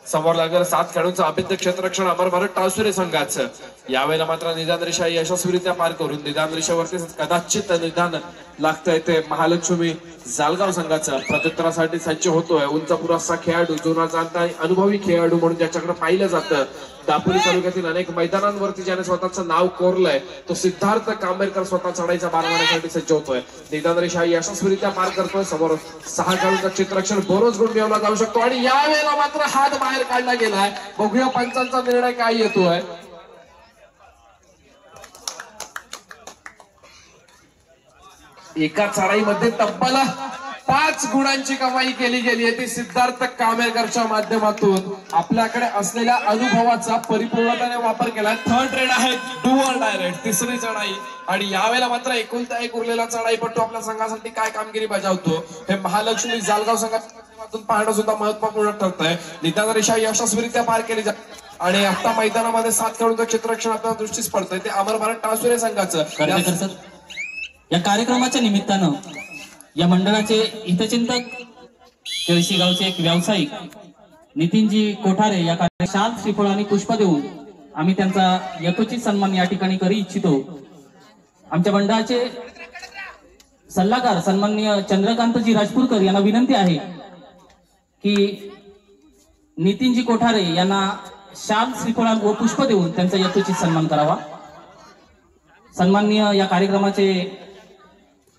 समोर लागलेलं 7 खेळाडूंचं अभिन्न क्षेत्ररक्षण अमर भारत टाळसुरे संघाचं. यावेळेला मात्र निदान रेषा यशस्वीरित्या पार करून निदान रेषेवरती कदाचित निदान लागतंय ते महालक्ष्मी जालगाव संघाचं. प्रत्युत्तरासाठी सज्ज होतोय उंच पुरासा खेळाडू, जुना जाणता अनुभवी खेळाडू म्हणून ज्याच्याकडे पाहिलं जातं दापोली तालुक्यातील अनेक मैदानांवरती ज्याने स्वतःचं नाव कोरलंय तो सिद्धार्थ कांबेरकर स्वतः चढाईचा भार मारण्यासाठी सज्ज होतोय. निदान रेषा यशस्वीरित्या पार करतोय. समोर 6 खेळाडूंचा क्षेत्ररक्षण बोनस गुण मिळवला जाऊ शकतो आणि यावेळेला मात्र हात बाहेर काढला गेलाय. बघूया पंचांचा निर्णय काय येतोय. एका चढाईमध्ये तब्बल 5 गुणांची कमाई केली गेली आहे ती सिद्धार्थ कांबेरकरच्या माध्यमातून. आपल्याकडे असलेल्या अनुभवाचा परिपूर्णपणे वापर केला. थर्ड रेड आहे डू ऑर डाय रेड, तिसरी चढाई आणि यावेळेला मात्र एकुलता एक उरलेला चढाईपट्टू आपल्या संघासाठी काय कामगिरी बजावतो हे महालक्ष्मी जालगाव संघाच्या माध्यमातून पाहणं सुद्धा महत्वपूर्ण ठरतंय. निदान रेषा यशस्वीरित्या पार केली जाते आणि आता मैदानामध्ये 7 खेळाडूंचं क्षेत्ररक्षण आपल्याला दृष्टीस पडतंय ते अमर भारत टाळसुरे संघाचं. या कार्यक्रमाच्या निमित्तानं या मंडळाचे हितचिंतक केळशीगावचे एक व्यावसायिक नितीनजी कोठारे या शाल श्रीफळ आणि पुष्प देऊन आम्ही त्यांचा यथोचित सन्मान या ठिकाणी करू इच्छितो. आमच्या मंडळाचे सल्लागार सन्माननीय चंद्रकांतजी राजपूरकर यांना विनंती आहे की नितीनजी कोठारे यांना शाल श्रीफळ व पुष्प देऊन त्यांचा यथोचित सन्मान करावा. सन्माननीय या कार्यक्रमाचे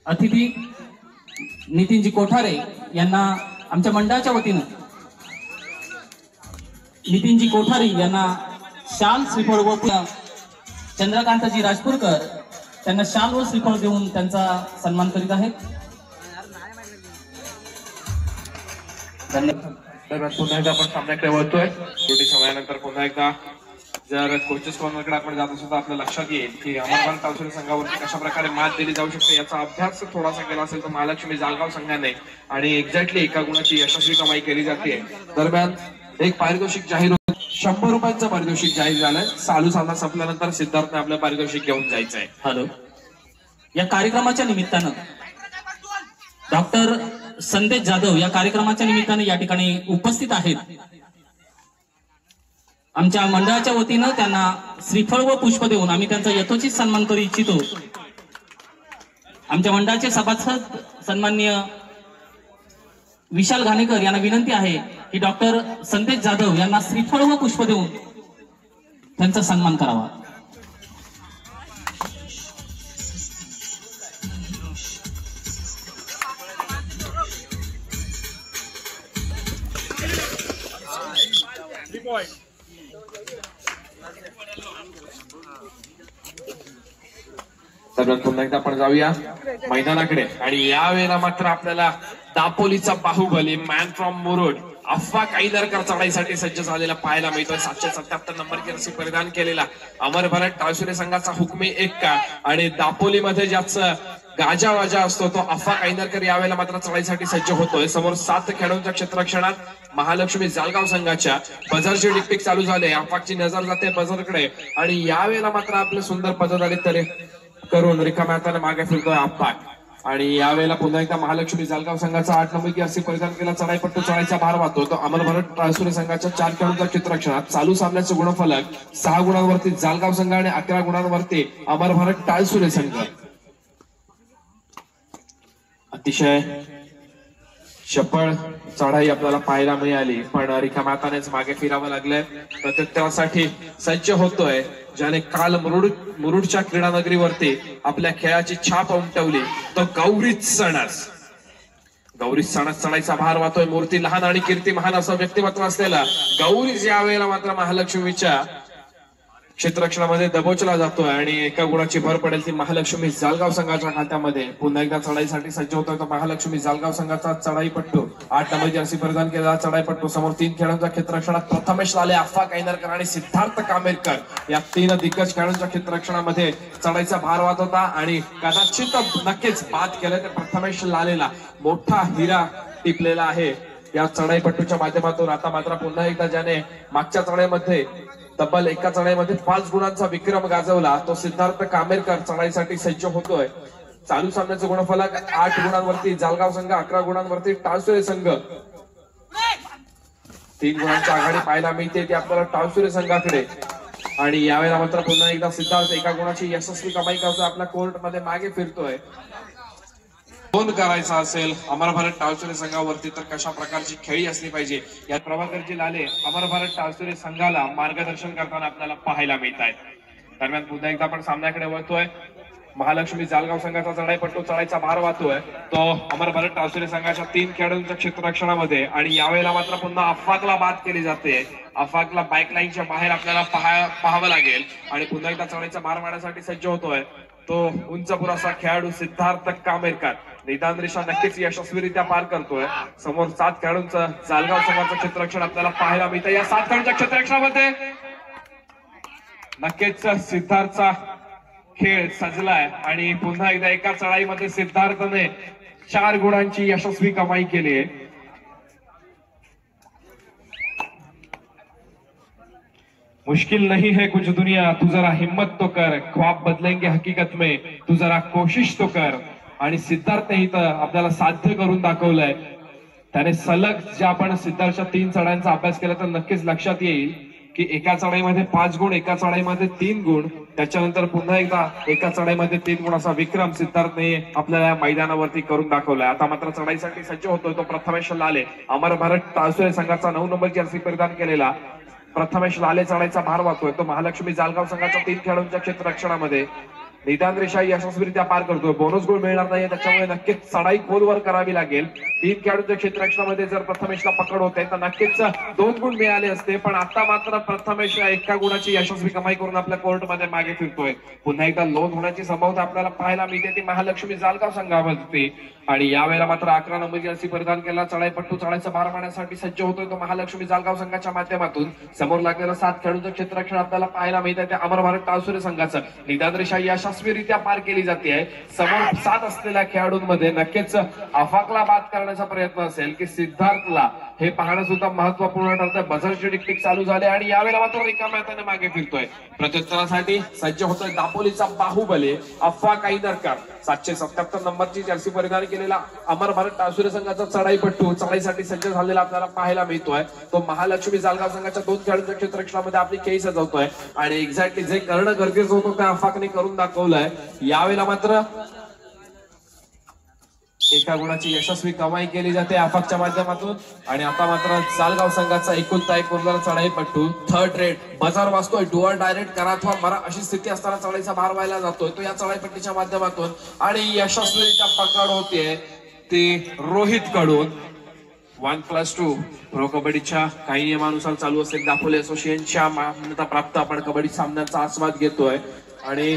अतिथी नितीनजी कोठारे यांना आमच्या मंडळाच्या वतीनं नितीनजी कोठारे यांना शाल श्रीफळ व चंद्रकांतजी राजपूरकर त्यांना शाल व श्रीफळ देऊन त्यांचा सन्मान करीत आहेत. धन्यवाद. पुन्हा एकदा आपण सामन्याकडे वळतोय. छोटी समयानंतर पुन्हा एकदा जर कोचेस कॉर्नरकडे आपण जात असतो तर आपल्या लक्षात येईल की अमरभान टाळसुरे संघावरती कशा प्रकारे मात दिली जाऊ शकते याचा अभ्यास थोडासा केला असेल तर महालक्ष्मी जालगाव संघाने आणि एक्झॅक्टली 1 गुणाची यशस्वी कमाई केली जाते. दरम्यान एक पारितोषिक जाहीर होत. 100 रुपयांचं पारितोषिक जाहीर झालंय. चालू सामना संपल्यानंतर सिद्धार्थने आपलं पारितोषिक घेऊन जायचंय. हॅलो. या कार्यक्रमाच्या निमित्तानं डॉक्टर संदेश जाधव या कार्यक्रमाच्या निमित्ताने या ठिकाणी उपस्थित आहेत. आमच्या मंडळाच्या वतीनं त्यांना श्रीफळ व पुष्प देऊन आम्ही त्यांचा यथोचित सन्मान करू इच्छितो. आमच्या मंडळाचे सभासद सन्माननीय विशाल घाणेकर यांना विनंती आहे की डॉक्टर संदेश जाधव यांना श्रीफळ व पुष्प देऊन त्यांचा सन्मान करावा. तर पुन्हा एकदा आपण जाऊया मैदानाकडे आणि यावेळेला मात्र आपल्याला दापोलीचा बाहुबली मॅन फ्रॉम मुरुड अफवा काईदरकर चढाईसाठी सज्ज झालेला पाहायला मिळतोय. 777 नंबर जर्सी परिधान केलेला अमर भारत टाळसुरे संघाचा हुकमी 1 आणि दापोलीमध्ये ज्याचं गाजावाजा असतो तो अफवा काईदरकर यावेळेला मात्र चढाईसाठी सज्ज होतोय. समोर 7 खेळाडूंच्या क्षेत्ररक्षणात महालक्ष्मी जालगाव संघाच्या बझरची डिकपिक चालू झाले. अफाकची नजर जाते बझरकडे आणि यावेळेला मात्र आपले सुंदर पदर आले तरी करून रिकाम्या हाताने मागे फिरतोय अफाक आणि यावेळेला पुन्हा एकदा महालक्ष्मी जालगाव संघाचा 8 नंबर जर्सी परिधान केला चढाईपट्टू चढाईचा भार वाहतो तो अमर भारत टाळसुरे संघाच्या 4 खेळाडूंच्या क्षेत्ररक्षणात. चालू सामन्याचे गुणफलक 6 गुणांवरती जालगाव संघ आणि 11 गुणांवरती अमर भारत टाळसुरे संघ. अतिशय चपळ चढाई आपल्याला पाहायला मिळाली पण रिकाम्या हातानेच मागे फिरावं लागलंय. प्रत्युत्तरासाठी सज्ज होतोय ज्याने काल मुरुडच्या क्रीडा नगरीवरती आपल्या खेळाची छाप उमटवली तो गौरी सणस. गौरी सणस चढाईचा भार वाहतोय. मूर्ती लहान आणि कीर्ती महान असं व्यक्तिमत्व असलेला गौरीच यावेळेला मात्र महालक्ष्मीच्या क्षेत्ररक्षणामध्ये दबोचला जातोय आणि 1 गुणाची भर पडेल ती महालक्ष्मी जालगाव संघाच्या खात्यामध्ये. पुन्हा एकदा चढाईसाठी सज्ज होतोय तो महालक्ष्मी जालगाव संघाचा चढाईपट्टू 8 नंबर जर्सी परिधान केलेला चढाईपट्टू. समोर 3 खेळाडूंच्या क्षेत्ररक्षणात प्रथमेश लाले अफवा काईदरकर आणि सिद्धार्थ कांबेरकर या 3 दिग्गज खेळाडूंच्या क्षेत्ररक्षणामध्ये चढाईचा भार वाहत होता आणि कदाचित नक्कीच बाद केलं तर प्रथमेश लालेला मोठा हिरा टिपलेला आहे या चढाईपट्टूच्या माध्यमातून. आता मात्र पुन्हा एकदा ज्याने मागच्या चढाईमध्ये तब्बल 1 चढाईमध्ये 5 गुणांचा विक्रम गाजवला तो सिद्धार्थ कांबेरकर चढाईसाठी सज्ज होतोय. चालू सामन्याचं गुणफलक 8 गुणांवरती जालगाव संघ 11 गुणांवरती टाळसुरे संघ. 3 गुणांची आघाडी पाहायला मिळते ती आपल्याला टाळसुरे संघाकडे आणि यावेळेला मात्र पुन्हा एकदा सिद्धार्थ 1 गुणाची यशस्वी कमाई करतोय आपल्या कोर्ट मध्ये मागे फिरतोय. नोंद करायचा असेल अमर भारत टाळसुरे संघावरती तर कशा प्रकारची खेळी असली पाहिजे या प्रभाकरजी लाले अमर भारत टाळसुरे संघाला मार्गदर्शन करताना आपल्याला पाहायला मिळत आहेत. दरम्यान पुन्हा एकदा आपण सामन्याकडे वळतोय. महालक्ष्मी जालगाव संघाचा चढाईपट्टू चढाईचा भार वाहतोय तो अमर भारत टाळसुरे संघाच्या 3 खेळाडूंच्या क्षेत्ररक्षणामध्ये आणि यावेळेला मात्र पुन्हा अफाकला बाद केली जाते. अफाकला बाईकलाईनच्या बाहेर आपल्याला पाहावं लागेल आणि पुन्हा एकदा चढाईचा भार मारण्यासाठी सज्ज होतोय तो उंच पुरासा खेळाडू सिद्धार्थ कामेरकर. निदान रेषा नक्कीच यशस्वीरित्या पार करतोय. समोर 7 खेळाडूंचं जालगाव संघाचं क्षेत्ररक्षण आपल्याला पाहायला मिळतं. या 7 खेळाडूंच्या क्षेत्ररक्षणामध्ये नक्कीच सिद्धार्थचा खेळ सजलाय आणि पुन्हा एकदा एका चढाईमध्ये सिद्धार्थने 4 गुणांची यशस्वी कमाई केली आहे. मुश्किल नहीं है कुछ दुनिया तू जरा हिम्मत तो कर, ख्वाब बदलेंगे हकीकत में तू जरा कोशिश तो कर. आणि सिद्धार्थने इथं आपल्याला साध्य करून दाखवलंय. त्याने सलग ज्या आपण सिद्धार्थच्या 3 चढाईंचा अभ्यास केला तर नक्कीच लक्षात येईल की एका चढाईमध्ये 5 गुण, एका चढाईमध्ये 3 गुण, त्याच्यानंतर पुन्हा एकदा एका चढाईमध्ये 3 गुण असा विक्रम सिद्धार्थने आपल्याला मैदानावरती करून दाखवलाय. आता मात्र चढाईसाठी सज्ज होतोय तो प्रथमेश लाले. अमर भारत टाळसुरे संघाचा 9 नंबर जर्सी परिधान केलेला प्रथमेश लाले चढाईचा भार वाहतोय तो महालक्ष्मी जालगाव संघाच्या 3 खेळाडूंच्या क्षेत्ररक्षणामध्ये निदान रेषा यशस्वीरित्या पार करतोय. बोनस गुण मिळणार नाही त्याच्यामुळे नक्कीच चढाई खोलवर करावी लागेल. 3 खेळाडूंच्या क्षेत्ररक्षणामध्ये जर प्रथमेशला पकड होते तर नक्कीच 2 गुण मिळाले असते पण आता मात्र प्रथमेश 1 गुणाची यशस्वी कमाई करून आपल्या कोर्टमध्ये मागे फिरतोय. पुन्हा एकदा लोन होण्याची संभाव्यता आपल्याला पाहायला मिळते ती महालक्ष्मी जालगाव संघामध्ये आणि यावेळेला मात्र 11 नंबर जर्सी परिधान केला चढाईपट्टू चढाईचा भार मारण्यासाठी सज्ज होतोय तो महालक्ष्मी जालगाव संघाच्या माध्यमातून. समोर लागलेलं 7 खेळाडूंचं क्षेत्ररक्षण आपल्याला पाहायला मिळतं ते अमर भारत टाळसुरे संघाचं. निदान रेषा यशस्वीरित्या पार केली जाते. समोर 7 असलेल्या खेळाडूंमध्ये नक्कीच अफाकला बाद करण्याचा प्रयत्न असेल की सिद्धार्थला हे पाहणं सुद्धा महत्वपूर्ण ठरतंय. बझरची टिकटिक चालू झाली आणि यावेळेला मात्र रिकाम्या हाताने मागे फिरतोय. प्रत्युत्तरासाठी सज्ज होतोय दापोलीचा बाहुबली अफाक ऐदरकर. 777 नंबरची जर्सी परिधान केलेला अमर भारत टाळसुरे संघाचा चढाईपट्टू चढाईसाठी सज्ज झालेला आपल्याला पाहायला मिळतोय. तो महालक्ष्मी जालगाव संघाच्या 2 खेळाडूंच्या क्षेत्ररक्षणामध्ये आपली खेळी सजवतोय आणि एक्झॅक्टली जे करणं गरजेचं होतं त्या अफाकने करून दाखवलंय. यावेळेला मात्र 1 गुणाची यशस्वी कमाई केली जाते अफाकच्या माध्यमातून आणि आता मात्र जालगाव संघाचा एकुलता एक उरलेला चढाईपट्टू थर्ड रेड बजार वाजतोय. डुअर डायरेक्ट करा अथवा मरा अशी स्थिती असताना चढाईचा भार व्हायला जातोय तो या चढाईपट्टीच्या माध्यमातून आणि यशस्वीरित्या पकड होते ती रोहित कडून. 1+2 प्रो कबड्डीच्या काही नियमानुसार चालू असेल दापोली असोसिएशनच्या मान्यता प्राप्त आपण कबड्डी सामन्याचा आस्वाद घेतोय आणि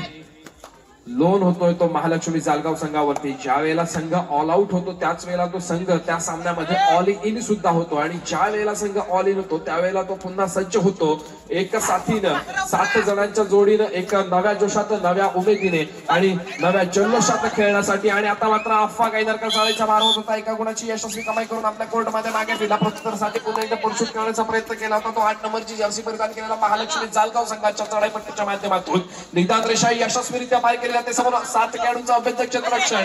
लोन होतोय तो महालक्ष्मी जालगाव संघावरती. ज्या वेळेला संघ ऑल आउट होतो त्याच वेळेला तो संघ त्या सामन्यामध्ये ऑल इन सुद्धा होतो आणि ज्या वेळेला संघ ऑल इन होतो त्यावेळेला तो पुन्हा सज्ज होतो एक साथीनं 7 जणांच्या जोडीनं एक नव्या जोशात नव्या उमेदीने आणि नव्या जल्लोषात खेळण्यासाठी. आणि आता मात्र अफाक ऐदरकर चढाईचा भार होत होता. 1 गुणाची यशस्वी कमाई करून आपल्या कोर्टमध्ये मागे फिरला. प्रत्युत्तरासाठी पुन्हा एकदा पुरशूट करण्याचा प्रयत्न केला होता तो 8 नंबरची जर्सी परिधान केलेला महालक्ष्मी जालगाव संघाच्या चढाईपट्टीच्या माध्यमातून. निदान रेषा यशस्वीरित्या पार केली जाते. समोर 7 खेळाडूंचा अभ्यंतर क्षेत्ररक्षण.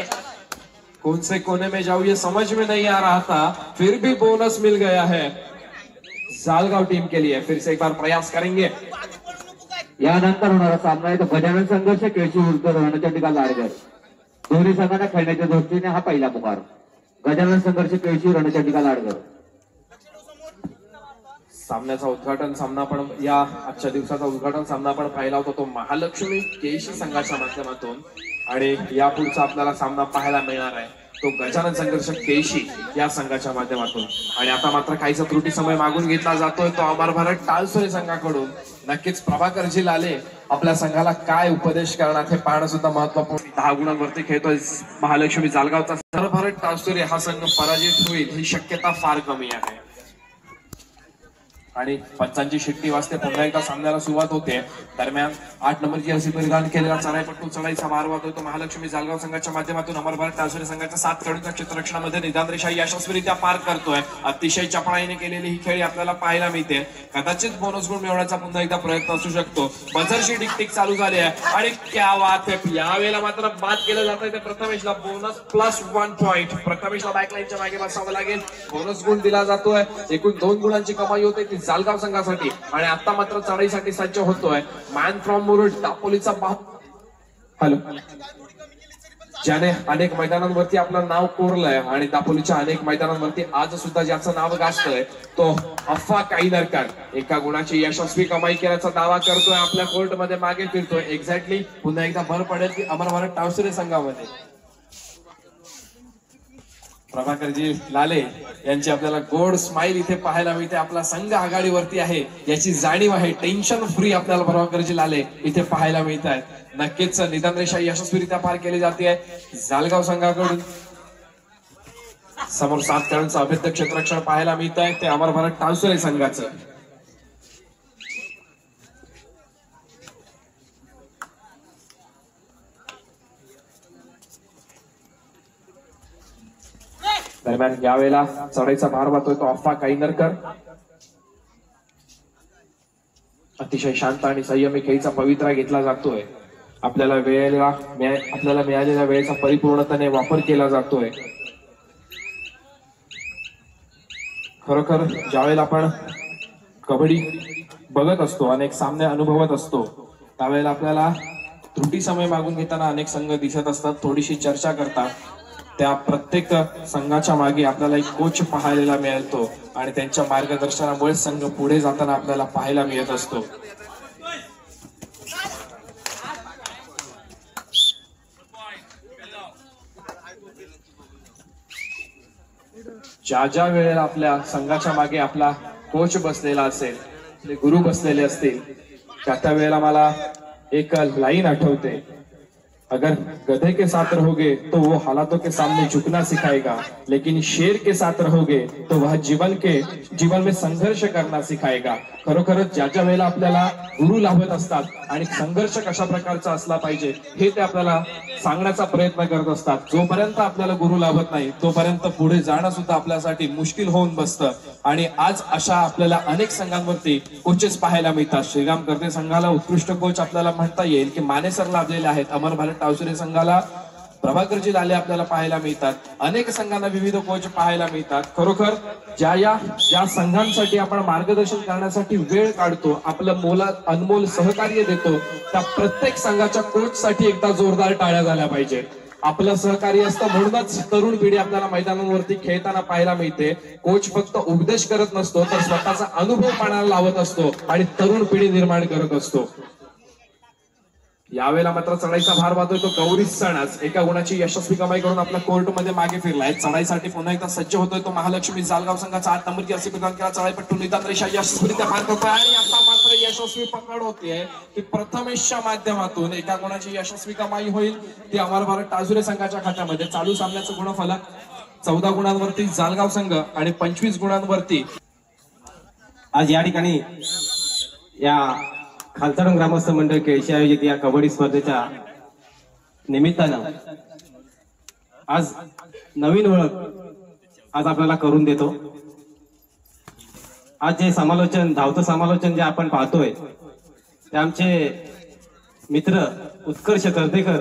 कौन से कोने में जाऊं ये समझ में नहीं आ रहा था फिर भी बोनस मिल गया है जालगाव टीम के लिए. फिर से एक बार प्रयास करेंगे. यानंतर होणारा सामना आहे तो गजानन संघर्ष केळशी विरुद्ध रणचंडिका लाडगर. दोन्ही संघांना खेळण्याच्या दृष्टीने हा पहिला पुकार. गजानन संघर्ष केळशी रणचंडिका लाडगर. सामन्याचा उद्घाटन सामना आपण या आजच्या दिवसाचा उद्घाटन सामना आपण पाहिला होता तो महालक्ष्मी केळशी संघाच्या माध्यमातून आणि या पुढचा आपल्याला सामना पाहायला मिळणार आहे तो गजानन संघर्ष केळशी या संघाच्या माध्यमातून. आणि आता मात्र काहीसा त्रुटी समय मागून घेतला जातोय तो अमर भारत टाळसुरे संघाकडून. नक्कीच प्रभाकरजी लाले आपल्या संघाला काय उपदेश करणार हे पाहणं सुद्धा महत्वपूर्ण. 10 गुणांवरती खेळतोय महालक्ष्मी जालगावचा. अमर भारत टाळसुरे हा संघ पराजित होईल ही शक्यता फार कमी आहे आणि पंचांची शिट्टी वाजते. पुन्हा एकदा सामन्याला सुरुवात होते. दरम्यान 8 नंबरची जर्सी परिधान केलेला चढाईपट्टू चढाईचा भार वाहतोय तो महालक्ष्मी जालगाव संघाच्या माध्यमातून. अमर भारत टाळसुरे संघाच्या 7 खेळाडूंच्या क्षेत्ररक्षणामध्ये निदान रेषा यशस्वीरित्या पार करतोय. अतिशय चपळाईने केलेली ही खेळी आपल्याला पाहायला मिळते. कदाचित बोनस गुण मिळवण्याचा पुन्हा एकदा प्रयत्न असू शकतो. बझरची टिकटिक चालू झाली आहे आणि क्या बात आहे. यावेळेला मात्र बाद केलं जात आहे ते प्रथमेशला. Bonus +1 point. प्रथमेशला बॅकलाईनच्या मागे बसावं लागेल. बोनस गुण दिला जातोय. एकूण 2 गुणांची कमाई होते ती जालगाव संघासाठी. आणि आता मात्र चढाईसाठी सज्ज होतोय मॅन फ्रॉम मुरुड दापोलीचा हॅलो ज्याने अनेक मैदानांवरती आपलं नाव कोरलंय आणि दापोलीच्या अनेक मैदानांवरती आज सुद्धा ज्याचं नाव गाजतंय तो अफ्फा काईनरकर एका गुणाची यशस्वी कमाई केल्याचा दावा करतोय, आपल्या कोर्टमध्ये मागे फिरतोय. एक्झॅक्टली पुन्हा एकदा भर पडेल की अमर भारत टावसरे संघामध्ये प्रभाकरजी लाले यांची आपल्याला गोड स्माइल इथे पाहायला मिळते. आपला संघ आघाडीवरती आहे याची जाणीव आहे. टेन्शन फ्री आपल्याला प्रभाकरजी लाले इथे पाहायला मिळत आहेत. नक्कीच निदान रेषा यशस्वीरित्या पार केली जाते. जालगाव संघाकडून समोर 7 खेळांचं अभेद्य क्षेत्ररक्षण पाहायला मिळत आहे, ते अमर भारत टावसरे संघाचं. दरम्यान यावेळेला चढाईचा भार वाहतोय तो अफ्फा काईनरकर. अतिशय शांत आणि संयमी खेळीचा पवित्रा घेतला जातोय. आपल्याला मिळालेल्या वेळेचा परिपूर्णतेने वापर केला जातोय. खरोखर ज्यावेळेला आपण कबड्डी बघत असतो, अनेक सामने अनुभवत असतो, त्यावेळेला आपल्याला त्रुटी समय मागून घेताना अनेक संघ दिसत असतात. थोडीशी चर्चा करतात. त्या प्रत्येक संघाच्या मागे आपल्याला एक कोच पाहायला मिळतो आणि त्यांच्या मार्गदर्शनामुळे संघ पुढे जाताना आपल्याला पाहायला मिळत असतो. ज्या वेळेला आपल्या संघाच्या मागे आपला कोच बसलेला असेल, आपले गुरु बसलेले असतील, त्या वेळेला मला एक लाईन आठवते, अगर गधे के साथ रहोगे तो वो हालातों के सामने झुकना सिखाएगा, लेकिन शेर के साथ रहोगे तो वह जीवन में संघर्ष करना सिखाएगा. खरोखरच ज्या वेळेला आपल्याला गुरु लाभत असतात आणि संघर्ष कशा प्रकारचा असला पाहिजे हे ते आपल्याला सांगण्याचा प्रयत्न करत असतात. जोपर्यंत आपल्याला गुरु लाभत नाही तोपर्यंत पुढे जाणं सुद्धा आपल्यासाठी मुश्किल होऊन बसतं. आणि आज अशा आपल्याला अनेक संघांवरती कोचेस पाहायला मिळतात. श्रीराम करते संघाला उत्कृष्ट कोच आपल्याला म्हणता येईल की मानेसर लाभलेले आहेत. अमर भारत टावसरे संघाला प्रभाकरजी लाले आपल्याला पाहायला मिळतात. अनेक संघांना विविध कोच पाहायला मिळतात. खरोखर ज्या संघांसाठी आपण मार्गदर्शन करण्यासाठी वेळ काढतो, आपलं अनमोल सहकार्य देतो, त्या प्रत्येक संघाच्या कोच साठी एकदा जोरदार टाळ्या झाल्या पाहिजे. आपलं सहकार्य असतं म्हणूनच तरुण पिढी आपल्याला मैदानांवरती खेळताना पाहायला मिळते. कोच फक्त उपदेश करत नसतो तर स्वतःचा अनुभव पाण्याला लावत असतो आणि तरुण पिढी निर्माण करत असतो. यावेळेला मात्र चढाईचा भार वाहतोय तो गौरी सणच एका गुणाची यशस्वी कमाई करून आपल्या कोर्टमध्ये मागे फिरलाय. चढाईसाठी पुन्हा एकदा सज्ज होतोय तो महालक्ष्मी. जालगाव संघाचा 8 नंबरची असे प्रदान केला. चढाईपट्टू निदान रेषा यशस्वीरित्या पार करतोय आणि आता मात्र यशस्वी पकड होतीये की प्रथमेशच्या माध्यमातून एका गुणाची यशस्वी कमाई होईल. ती अमर भारत टावसरे संघाच्या खात्यामध्ये. चालू सामन्याचं गुणफलक 14 गुणांवरती जालगाव संघ आणि 25 गुणांवरती. आज या ठिकाणी या खालसाडून ग्रामस्थ मंडळ केळशी आयोजित या कबड्डी स्पर्धेच्या निमित्तानं आज नवीन ओळख आज आपल्याला करून देतो. आज जे धावतं समालोचन जे आपण पाहतोय ते आमचे मित्र उत्कर्ष कर्तेकर,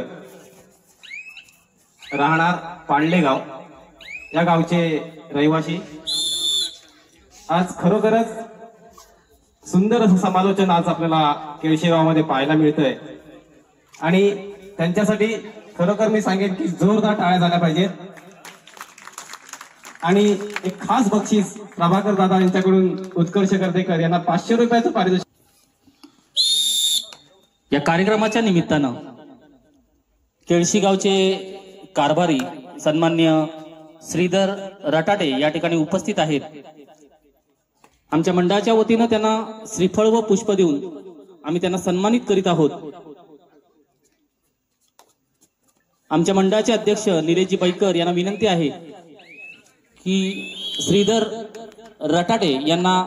राहणार पांडलेगाव या गावचे रहिवासी. आज खरोखरच सुंदर असं समालोचन आज आपल्याला केळशी गावामध्ये पाहायला मिळतंय आणि त्यांच्यासाठी खरोखर मी सांगेन की जोरदार टाळ्या झाल्या पाहिजेत. आणि एक खास बक्षीस प्रभाकर दादा यांच्याकडून उत्कर्ष कर्तेकर यांना 500 रुपयाचं पारितोषिक. या कार्यक्रमाच्या निमित्तानं केळशी गावचे कारभारी सन्मान्य श्रीधर रटाटे या ठिकाणी उपस्थित आहेत. आमच्या मंडळाच्या वतीनं त्यांना श्रीफळ व पुष्प देऊन आम्ही त्यांना सन्मानित करीत आहोत. आमच्या मंडळाचे अध्यक्ष निलेशजी बैकर यांना विनंती आहे की श्रीधर रटाटे यांना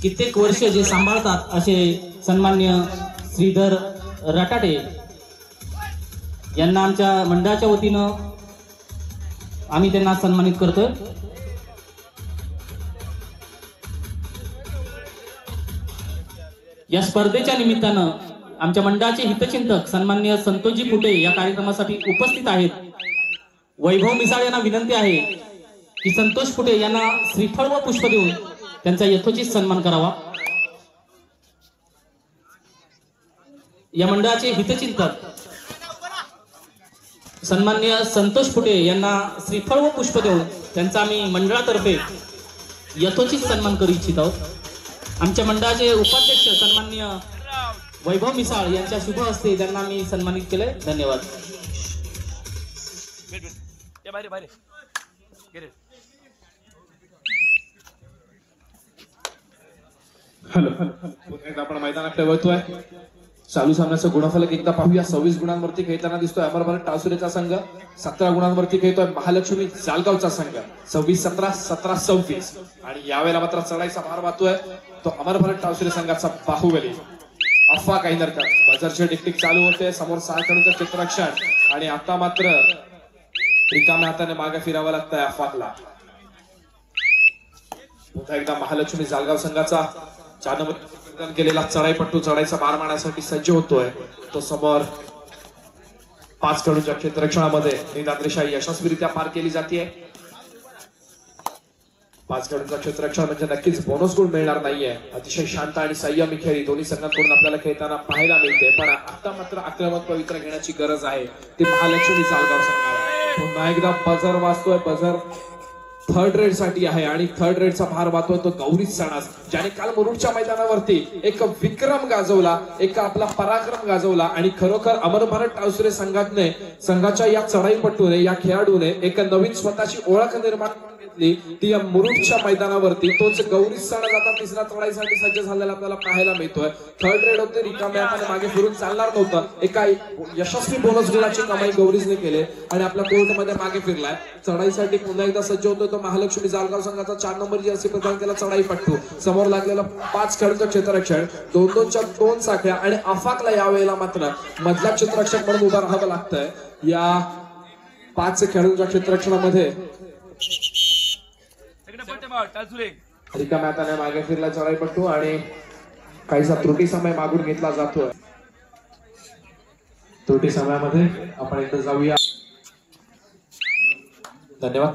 कित्येक वर्ष जे सांभाळतात असे सन्मान्य श्रीधर रटाटे यांना आमच्या मंडळाच्या वतीनं आम्ही त्यांना सन्मानित करतोय. या स्पर्धेच्या निमित्तानं आमच्या मंडळाचे हितचिंतक सन्मान्य संतोषजी पुटे या कार्यक्रमासाठी उपस्थित आहेत. वैभव मिसाळ यांना विनंती आहे की संतोष फुटे यांना श्रीफळ व पुष्प देऊन त्यांचा यथोचित सन्मान करावा। या मंडळाचे हितचिंतक सन्माननीय संतोष फुटे यांना श्रीफळ व पुष्प देऊन त्यांचा आम्ही मंडळातर्फे यथोचित सन्मान करू इच्छित आहोत। आमच्या मंडळाचे उपाध्यक्ष सन्माननीय वैभव मिसाळ यांच्या शुभ हस्ते त्यांना मी सन्मानित केले। धन्यवाद। हॅलो पुन्हा एकदा आपण मैदानाकडे वळतोय। चालू सामन्याचं गुणफलक एकदा पाहूया। 26 गुणांवरती खेळताना दिसतोय अमरभारत टावसुरेचा संघ, 17 गुणांवरती खेळतोय महालक्ष्मी जालगावचा संघ, 26-17, 17-26 आणि यावेळेला मात्र चढाईचा भार वाहतोय तो अमरभारत टावसुरे संघाचा बाहुबली अफवा काही नरकर। बजरचे टिकटिक चालू होते, समोर 6 खेळाडूंचं क्षेत्ररक्षण आणि आता मात्र रिकाम्या हाताने मागे फिरावं लागतंय अफवाला। पुन्हा एकदा महालक्ष्मी जालगाव संघाचा 4 नंबर केलेला चढाईपट्टू चढाईचा मार मारण्यासाठी सज्ज होतोय। तो समोर 5 खेळाडूंच्या क्षेत्ररक्षणामध्ये निदानरेषा यशस्वीरित्या पार केली जाते। 5 खेळाडूंचा क्षेत्ररक्षण म्हणजे नक्कीच बोनस गुण मिळणार नाहीये। अतिशय शांत आणि संयमी खेळी दोन्ही संघांकडून आपल्याला खेळताना पाहायला मिळते, पण आता मात्र आक्रमक पवित्र घेण्याची गरज आहे ती महालक्ष्मी जालगाव संघाला। पुन्हा एकदा बजर वाजतोय, बजर 3rd रेड साठी आहे आणि 3rd रेडचा भार वाहतोय तो गौरी सणास, ज्याने काल मुरुडच्या मैदानावरती एक विक्रम गाजवला, एक आपला पराक्रम गाजवला आणि खरोखर अमरभारत टावसुरे संघाने संघाच्या या चढाईपट्टूने या खेळाडूने एक नवीन स्वतःची ओळख निर्माण घेतली ती मुरुडच्या मैदानावरती। तोच गौरी सणास आता 3रा चढाईसाठी सज्ज झालेला आपल्याला पाहायला मिळतोय। 3rd रेड होते, रिकाम्या हाताने मागे फिरून चालणार नव्हतं, एका यशस्वी बोनस गुणाची कमाई गौरीजने केली आणि आपल्या कोर्टमध्ये मागे फिरलाय। चढाईसाठी पुन्हा एकदा सज्ज होतोय तो महालक्ष्मी जालगाव संघाचा 4 नंबर जर्सी प्रदान केला चढाईपट्टू। समोर लागलेला 5 खेळाडूंचं क्षेत्ररक्षण, 2-2च्या 2 साखळ्या आणि अफाकला यावेळेला मात्र मधला क्षेत्ररक्षक म्हणून उभा राहावं लागतंय। या 5 खेळाडूंच्या क्षेत्ररक्षणामध्ये रिकाम्या हाताने मागे फिरला चढाईपट्टू आणि काहीसा त्रुटी समय मागून घेतला जातोय। त्रुटी समयामध्ये आपण एकदा जाऊया। धन्यवाद।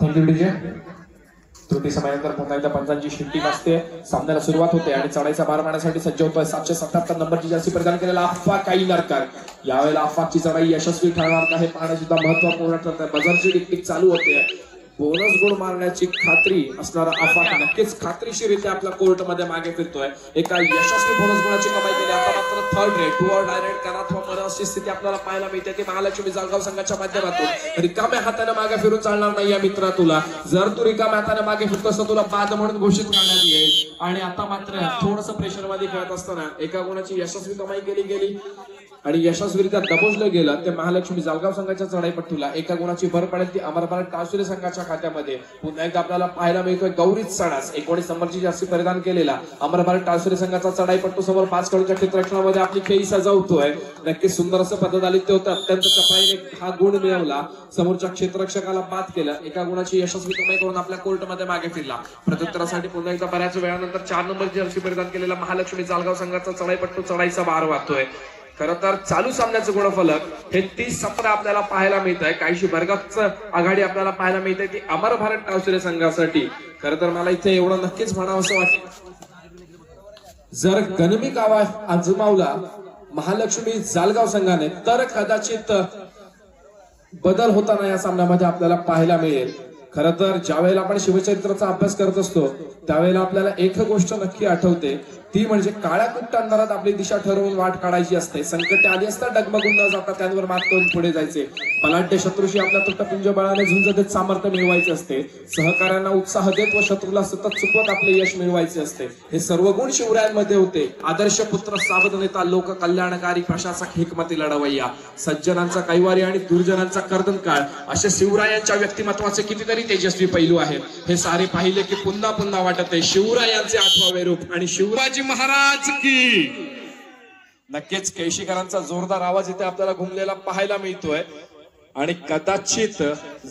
Thank you DJ. त्रुटी समयानंतर पुन्हा एकदा पंचांची शिट्टी वाजते, सामन्याला सुरुवात होते आणि चढाईचा भार मारण्यासाठी सज्ज होतोय 777 नंबरची जर्सी प्रदान केलेला अफवा काही नरकर। यावेळेला अफवाची चढाई यशस्वी ठरणार का हे पाहणे सुद्धा महत्वपूर्ण ठरतंय। बजरची टिकटिक चालू होते, बोनस गुण मारण्याची खात्री असणारा अफाक नक्कीच खात्रीशीररित्या आपल्या कोर्टमध्ये मागे फिरतोय। एका यशस्वी बोनस गुणाची कमाई केली। आता मात्र 3rd रेड 2 और डायरेक्ट करा अथवा मनाची स्थिती आपल्याला पाहायला मिळते ती महालक्ष्मी जालगाव संघाच्या माध्यमातून। रिकाम्या हाताने मागे फिरून चालणार नाही मित्रा तुला, जर तू रिकाम्या हाताने मागे फिरतोस तर तुला बाद म्हणून घोषित करण्यात येईल। आणि आता मात्र थोडस प्रेशर मध्ये खेळत असताना एका गुणाची यशस्वी कमाई केली गेली आणि यशस्वीरित्या दबोजलं गेलं ते महालक्ष्मी जालगाव संघाच्या चढाईपट्टूला। एका गुणाची भर पडेल ती अमरभारत टावसुरे संघाच्या खात्यामध्ये। पुन्हा एकदा आपल्याला पाहायला मिळतोय गौरी सणास 19 नंबरची जर्सी परिधान केलेला अमरभारत टावसुरे संघाचा चढाईपट्टू समोर 5 खेळाडूंच्या क्षेत्ररक्षणामध्ये आपली खेळी सजवतोय। नक्कीच सुंदर असं पद्धतालित्य होतं, अत्यंत चपळाईने हा गुण मिळवला, समोरच्या क्षेत्ररक्षकाला बाद केलं, एका गुणाची यशस्वी कमाई करून आपल्या कोर्टमध्ये मागे फिरला। प्रत्युत्तरासाठी पुन्हा एकदा बऱ्याच वेळानंतर 4 नंबरची जर्सी परिधान केलेला महालक्ष्मी जालगाव संघाचा चढाईपट्टू चढाईचा भार वाहतोय। खरं तर चालू सामन्याचं गुणफलक हे 30-17 आपल्याला पाहायला मिळत आहे। काहीशी भरगच्च आघाडी आपल्याला पाहायला मिळते ती अमरभारत टावसुरे संघासाठी। खरं तर मला इथे एवढं नक्कीच म्हणावं असं वाटतं, जर गनिमी कावा आजमावला महालक्ष्मी जालगाव संघाने तर कदाचित बदल होताना या सामन्यामध्ये आपल्याला पाहायला मिळेल। खरं तर ज्यावेळेला आपण शिवचरित्राचा अभ्यास करत असतो त्यावेळेला आपल्याला एक गोष्ट नक्की आठवते, ती म्हणजे काळ्या कुट्ट अंधारात आपली दिशा ठरवून वाट काढायची असते। संकटे आली असता डगमगून न जाता त्यांवर मात करून पुढे जायचे। बलाढ्य शत्रूशी आपल्या तुटपुंज बळाने झुंज देत सामर्थ्य मिळवायचे असते। सहकार्यांना उत्साह देत व शत्रूला सतत चुकवत आपले यश मिळवायचे असते। हे सर्व गुण शिवरायांमध्ये होते। आदर्श पुत्र, सावध नेता, लोक कल्याणकारी प्रशासक, हिकमती लढवय्या, सज्जनांचा कैवारी आणि दुर्जनांचा कर्दनकाळ असे शिवरायांच्या व्यक्तिमत्वाचे कितीतरी तेजस्वी पैलू आहेत। हे सारे पाहिले की पुन्हा पुन्हा वाटते शिवरायांचे 8वे रूप आणि शिवराजी महाराज की। नक्कीच केळशीकरांचा जोरदार आवाज इथे आपल्याला घुमलेला पाहायला मिळतोय। आणि कदाचित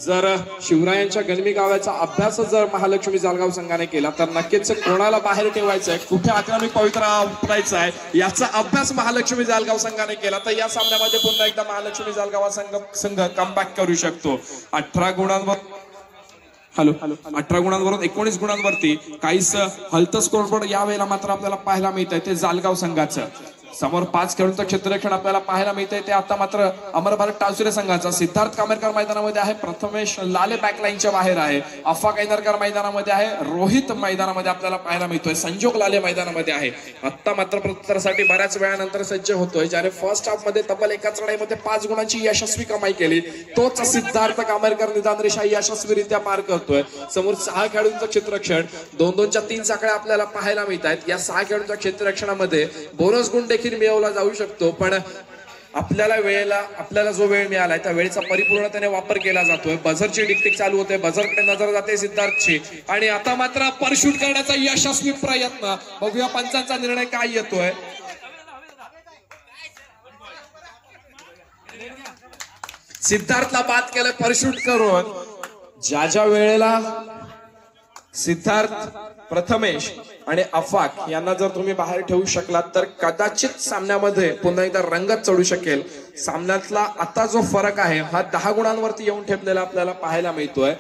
जर शिवरायांच्या गणमी गावाचा अभ्यास जर महालक्ष्मी जालगाव संघाने केला तर नक्कीच कोणाला बाहेर ठेवायचंय, कुठे आक्रमिक पवित्रा उतरायचा आहे याचा अभ्यास महालक्ष्मी जालगाव संघाने केला तर या सामन्यामध्ये पुन्हा एकदा महालक्ष्मी जालगाव संघ कमबॅक करू शकतो. 18 गुणांवर 18 गुणांवरून 19 गुणांवरती काहीच हलतं स्कोरबोर्ड यावेळेला मात्र आपल्याला पाहायला मिळत आहे ते जालगाव संघाचं. समोर 5 खेळाडूंचं क्षेत्ररक्षण आपल्याला पाहायला मिळतंय ते आता मात्र अमर भारत टावसुरे संघाचा. सिद्धार्थ कामेरकर मैदानामध्ये आहे, प्रथमेश लाले बॅकलाईनच्या बाहेर आहे, अफा कैनरकर मैदानामध्ये आहे, रोहित मैदानामध्ये आपल्याला पाहायला मिळतोय, संजोग लाले मैदानामध्ये आहे. आता मात्र प्रत्युत्तरासाठी बऱ्याच वेळानंतर सज्ज होतोय. ज्याने फर्स्ट हाफ मध्ये तब्बल एका चढाईमध्ये 5 गुणांची यशस्वी कमाई केली तोच सिद्धार्थ कामेरकर निदान रेषा यशस्वीरित्या पार करतोय. समोर 6 खेळाडूंचं क्षेत्ररक्षण 2-2च्या 3 साखळ्या आपल्याला पाहायला मिळत आहेत. या 6 खेळाडूंच्या क्षेत्ररक्षणामध्ये बोनस गुण देखील मिळवला जाऊ शकतो, पण आपल्याला जो वेळ मिळालाय त्या वेळेचा परिपूर्णतेने वापर केला जातोय. बझरची टिकटिक चालू होते, बझरकडे नजर जाते सिद्धार्थची आणि आता मात्र परशूट करण्याचा यशस्वी प्रयत्न. बघूया पंचांचा निर्णय काय येतोय. सिद्धार्थला बाद केलं परशूट करून. ज्या वेळेला सिद्धार्थ, प्रथमेश आणि अफाक यांना जर तुम्ही बाहेर ठेवू शकलात तर कदाचित सामन्यामध्ये पुन्हा एकदा रंगत चढू शकेल. सामन्यातला आता जो फरक आहे हा 10 गुणांवरती येऊन ठेपलेला आपल्याला पाहायला मिळतोय.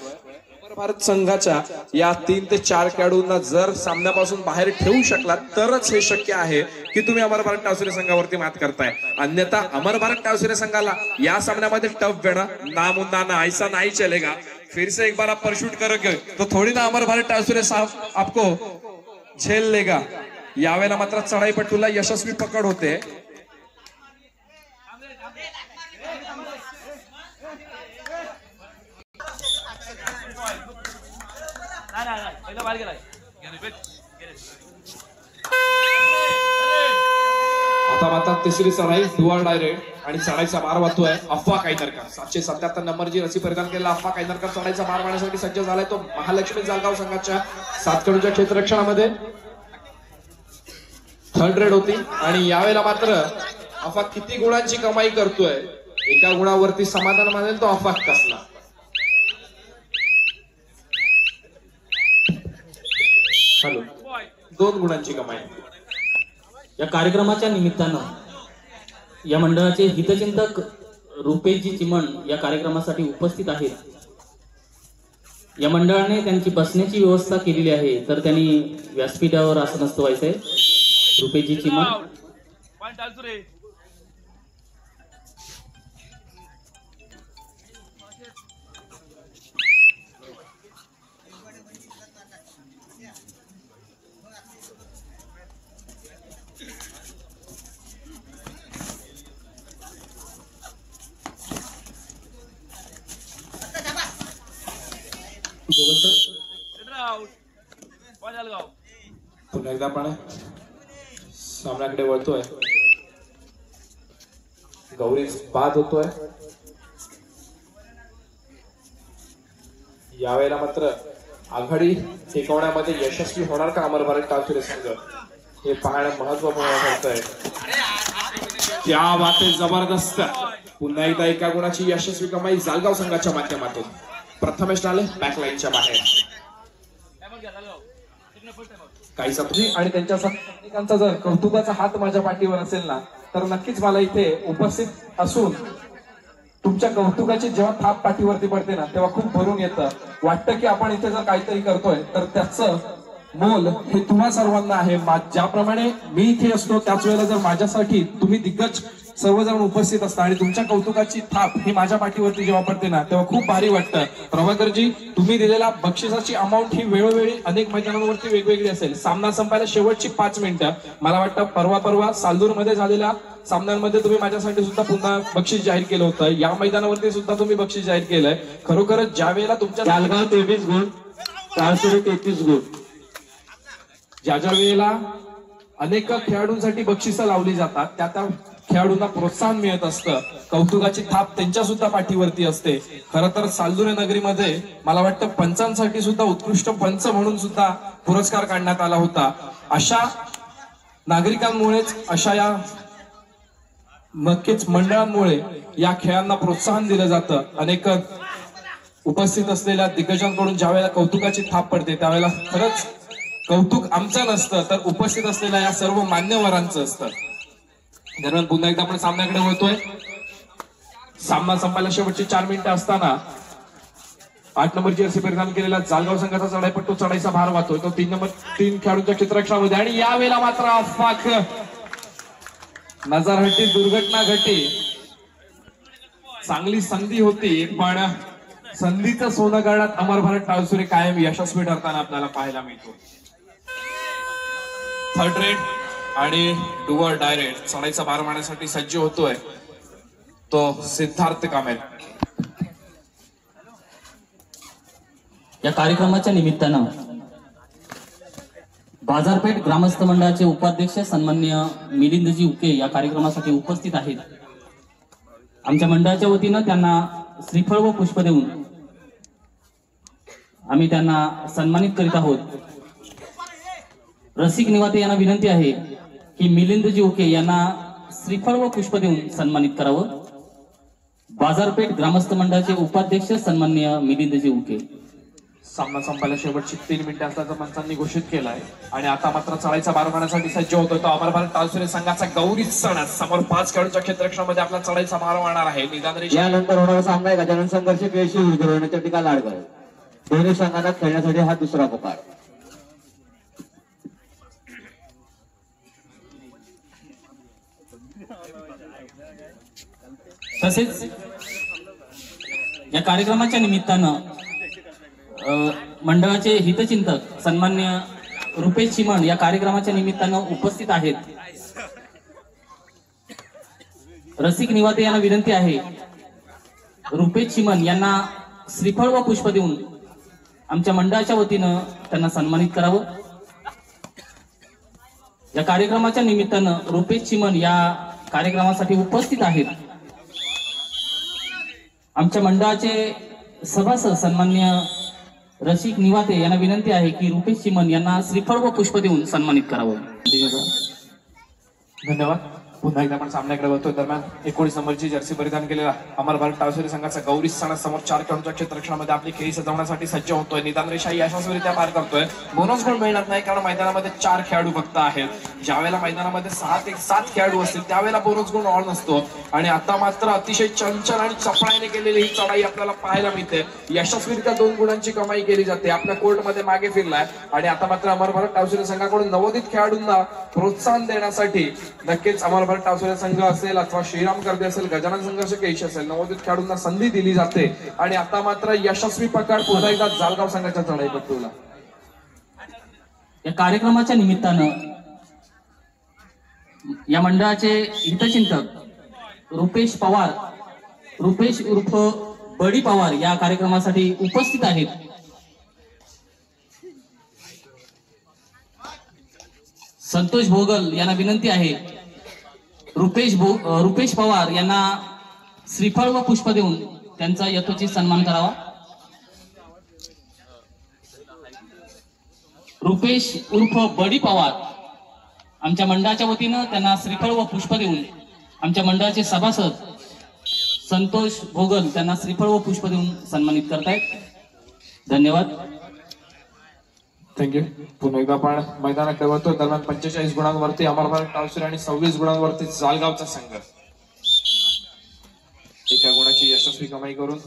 भारत संघाच्या या 3 ते 4 खेळाडूंना जर सामन्यापासून बाहेर ठेवू शकलात तरच हे शक्य आहे की तुम्ही अमर भारत टावसुरे संघावरती मात करताय. अन्यथा अमर भारत टावसुरे संघाला या सामन्यामध्ये टफ देणं नामुमकिन ना, ऐसा नहीं चलेगा. फिर से एक बार आप परशूट करोगे तो थोड़ी ना अमर भारत टावसुरे साहब आपको झेल लेगा. यावेळेला मात्र चढाईपट्टूला यशस्वी पकड होते. आता मात्र तिसरी चढाई डुअर डायरेक्ट आणि चढाईचा मार वाहतोय अफवा कैनरकर. 777 नंबरची रसी परिधान केलेला अफवा कैनरकर चढाईचा मार मारण्यासाठी सज्ज झालाय. तो महालक्ष्मी जालगाव संघाच्या 7 खेळाडूंच्या क्षेत्ररक्षणामध्ये थर्ड रेड होती आणि यावेळेला मात्र अफा किती गुणांची कमाई करतोय, एका गुणावरती समाधान मानेल तो अफा कसला. हॅलो, 2 गुणांची कमाई. या कार्यक्रमाच्या निमित्तानं या मंडळाचे हितचिंतक रुपेशजी चिमण या कार्यक्रमासाठी उपस्थित आहेत. या मंडळाने त्यांची बसण्याची व्यवस्था केलेली आहे तर त्यांनी व्यासपीठावर आसनस्थ व्हायचंय. रुपेशजी चिमण. पुन्हा एकदा आपण सामन्याकडे वळतोय. गौरी बाद होतोय. यावेळेला मात्र आघाडी टिकवण्यामध्ये यशस्वी होणार का अमर भारत टावसुरे संघ हे पाहणं महत्वपूर्ण ठरतंय. क्या बात आहे, जबरदस्त. पुन्हा एकदा एका गुणाची यशस्वी कमाई जालगाव संघाच्या माध्यमातून. प्रथमेश लाले बॅकलाईनच्या बाहेर. काही सप्ती आणि त्यांच्या सैनिकांचा जर कौतुकाचा हात माझ्या पाठीवर असेल ना तर नक्कीच मला इथे उपस्थित असून तुमच्या कौतुकाची जेव्हा थाप पाठीवरती पडते ना तेव्हा खूप भरून येतं. वाटतं की आपण इथे जर काहीतरी करतोय तर त्याचं मोल हे तुम्हा सर्वांना आहे. ज्याप्रमाणे मी इथे असतो त्याच वेळेला जर माझ्यासाठी तुम्ही दिग्गज सर्वजण उपस्थित असता आणि तुमच्या कौतुकाची थाप ही माझ्या पाठीवरती जेव्हा पडते ना तेव्हा खूप भारी वाटतं. प्रभाकरजी, तुम्ही दिलेला बक्षिसाची अमाऊंट ही वेळोवेळी अनेक मैदानांवरती वेगवेगळी असेल. सामना संपायला शेवटची 5 मिनिटं. मला वाटतं परवा सालदूर मध्ये झालेल्या सामन्यांमध्ये तुम्ही माझ्यासाठी सुद्धा पुन्हा बक्षीस जाहीर केलं होतं. या मैदानावरती सुद्धा तुम्ही बक्षीस जाहीर केलंय. खरोखरच ज्या वेळेला तुमच्या जालगाव 23 गुण, टावसुरे 33 गुण. ज्या वेळेला अनेक खेळाडूंसाठी बक्षिसं लावली जातात त्या खेळाडूंना प्रोत्साहन मिळत असतं. कौतुकाची थाप त्यांच्या सुद्धा पाठीवरती असते. खरं तर सालदुरे नगरीमध्ये मला वाटतं पंचांसाठी सुद्धा उत्कृष्ट पंच म्हणून सुद्धा पुरस्कार काढण्यात आला होता. अशा नागरिकांमुळेच, अशा या नक्कीच मंडळांमुळे या खेळांना प्रोत्साहन दिलं जातं. अनेक उपस्थित असलेल्या दिग्गजांकडून ज्या वेळेला कौतुकाची थाप पडते त्यावेळेला खरंच कौतुक आमचं नसतं तर उपस्थित असलेल्या या सर्व मान्यवरांचं असतं. दरम्यान पुन्हा एकदा आपण सामन्याकडे वळतोय. सामना संपायला शेवटची 4 मिनिटं असताना 8 नंबर जर्सी परिधान केलेला जालगाव संघाचा चढाईपट्टू चढाईचा भार वाहतोय. तो 3 खेळाडूंच्या क्षेत्ररक्षणामध्ये आणि यावेळेला मात्र अफाक नजरहट्टी दुर्घटना घडली. चांगली संधी होती पण संधीचं सोनं करण्यात अमर भारत टाळसुरे कायम यशस्वी ठरताना आपल्याला पाहायला मिळतो. थर्ड रेड आणि डुअर डायरेक्ट चढाईचा भार मारण्यासाठी सज्ज होतोय तो सिद्धार्थ कामेल. या कार्यक्रमाच्या निमित्तानं बाजारपेठ ग्रामस्थ मंडळाचे उपाध्यक्ष सन्माननीय मिलिंदजी उके या कार्यक्रमासाठी उपस्थित आहेत. आमच्या मंडळाच्या वतीनं त्यांना श्रीफळ व पुष्प देऊन आम्ही त्यांना सन्मानित करीत आहोत. रसिक निवाते यांना विनंती आहे की मिलिंदजी उके यांना श्रीफळ व पुष्प देऊन सन्मानित करावं. बाजारपेठ ग्रामस्थ मंडळाचे उपाध्यक्ष सन्माननीय मिलिंदजी उके. सामना संपायला शेवटची 3 मिनिटं असल्याचं पंचांनी घोषित केलाय आणि आता मात्र चढाईचा भार मारण्यासाठी सज्ज होतोय तो अमर भारत टाळसुरे संघाचा गौरी सण. समोर 5 खेळाडूंच्या क्षेत्ररक्षणामध्ये आपला चढाईचा भार मारणार आहे. निदान रेषा यानंतर होणारा सामना आहे गजानन संघर्ष केळशी विरुद्ध रणचंडिका लाडकर. दोन्ही संघांना खेळण्यासाठी हा दुसरा पुकार. तसेच या कार्यक्रमाच्या निमित्तानं मंडळाचे हितचिंतक सन्मान्य रुपेश चिमण या कार्यक्रमाच्या निमित्तानं उपस्थित आहेत. रसिक निवाते यांना विनंती आहे रुपेश चिमण यांना श्रीफळ व पुष्प देऊन आमच्या मंडळाच्या वतीनं त्यांना सन्मानित करावं. या कार्यक्रमाच्या निमित्तानं रुपेश चिमण या कार्यक्रमासाठी उपस्थित आहेत. आमच्या मंडळाचे सभासद सन्मान्य रसिक निवाते यांना विनंती आहे की रुपेश चिमण यांना श्रीफळ व पुष्प देऊन सन्मानित करावं. धन्यवाद. पुन्हा एकदा आपण सामन्याकडे वळतोय. दरम्यान 19 नंबरची जर्सी परिधान केलेला अमर भारत टाळसुरे संघाचा गौरी सणासमोर 4 खेळाडूंच्या क्षेत्ररक्षणामध्ये आपली खेळी सजवण्यासाठी सज्ज होतोय. निदान रेषा यशस्वीरित्या पार करतोय. बोनस गुण मिळणार नाही कारण मैदानामध्ये 4 खेळाडू फक्त आहेत. ज्यावेळेला मैदानामध्ये 6 ते 7 खेळाडू असतील त्यावेळेला बोनस गुण ऑन नसतो आणि आता मात्र अतिशय चंचल आणि चपळाईने केलेली ही चढाई आपल्याला पाहायला मिळते. यशस्वीरित्या 2 गुणांची कमाई केली जाते. आपल्या कोर्टमध्ये मागे फिरलाय आणि आता मात्र अमर भारत टाळसुरे संघाकडून नवोदित खेळाडूंना प्रोत्साहन देण्यासाठी नक्कीच अमर भारत टाळसुरे संघ असेल अथवा श्रीराम कर्दे असेल गजानन संघर्ष केळशी असेल नवोदित खेळाडूंना संधी दिली जाते आणि आता मात्र यशस्वी पकड पुन्हा एकदा जालगाव संघाच्या चढाईपट्टूला. या कार्यक्रमाच्या निमित्तानं या मंडळाचे हितचिंतक रुपेश पवार रुपेश उर्फ बडी पवार या कार्यक्रमासाठी उपस्थित आहेत. संतोष भोगल यांना विनंती आहे रुपेश पवार यांना श्रीफळ व पुष्प देऊन त्यांचा यथोचित सन्मान करावा. रुपेश उर्फ बडी पवार आमच्या मंडळाच्या वतीनं त्यांना श्रीफळ व पुष्प देऊन आमच्या मंडळाचे सभासद संतोष भोगल त्यांना श्रीफळ व पुष्प देऊन सन्मानित करतायत. धन्यवाद. थँक्यू. पुन्हा एकदा आपण मैदानाकडे वळतो. दरम्यान 45 गुणांवरती अमर भारत टाळसुरे आणि 26 गुणांवरती जालगावचा संघ. एका गुणाची यशस्वी कमाई करून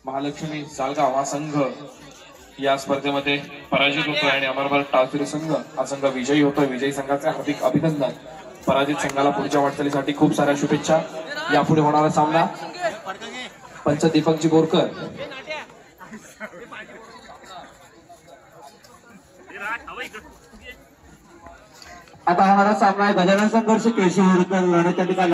महालक्ष्मी जालगाव हा संघ या स्पर्धेमध्ये पराजित होतोय आणि अमर भारत टाळसुरे संघ हा संघ विजयी होतोय. विजयी संघाचे हार्दिक अभिनंदन. पराजित संघाला पुढच्या वाटचालीसाठी खूप साऱ्या शुभेच्छा. यापुढे होणारा सामना पंच दीपकजी बोरकर आता होणारा सामना आहे गजानन संघर्ष केळशी विरुद्ध रणचंडिका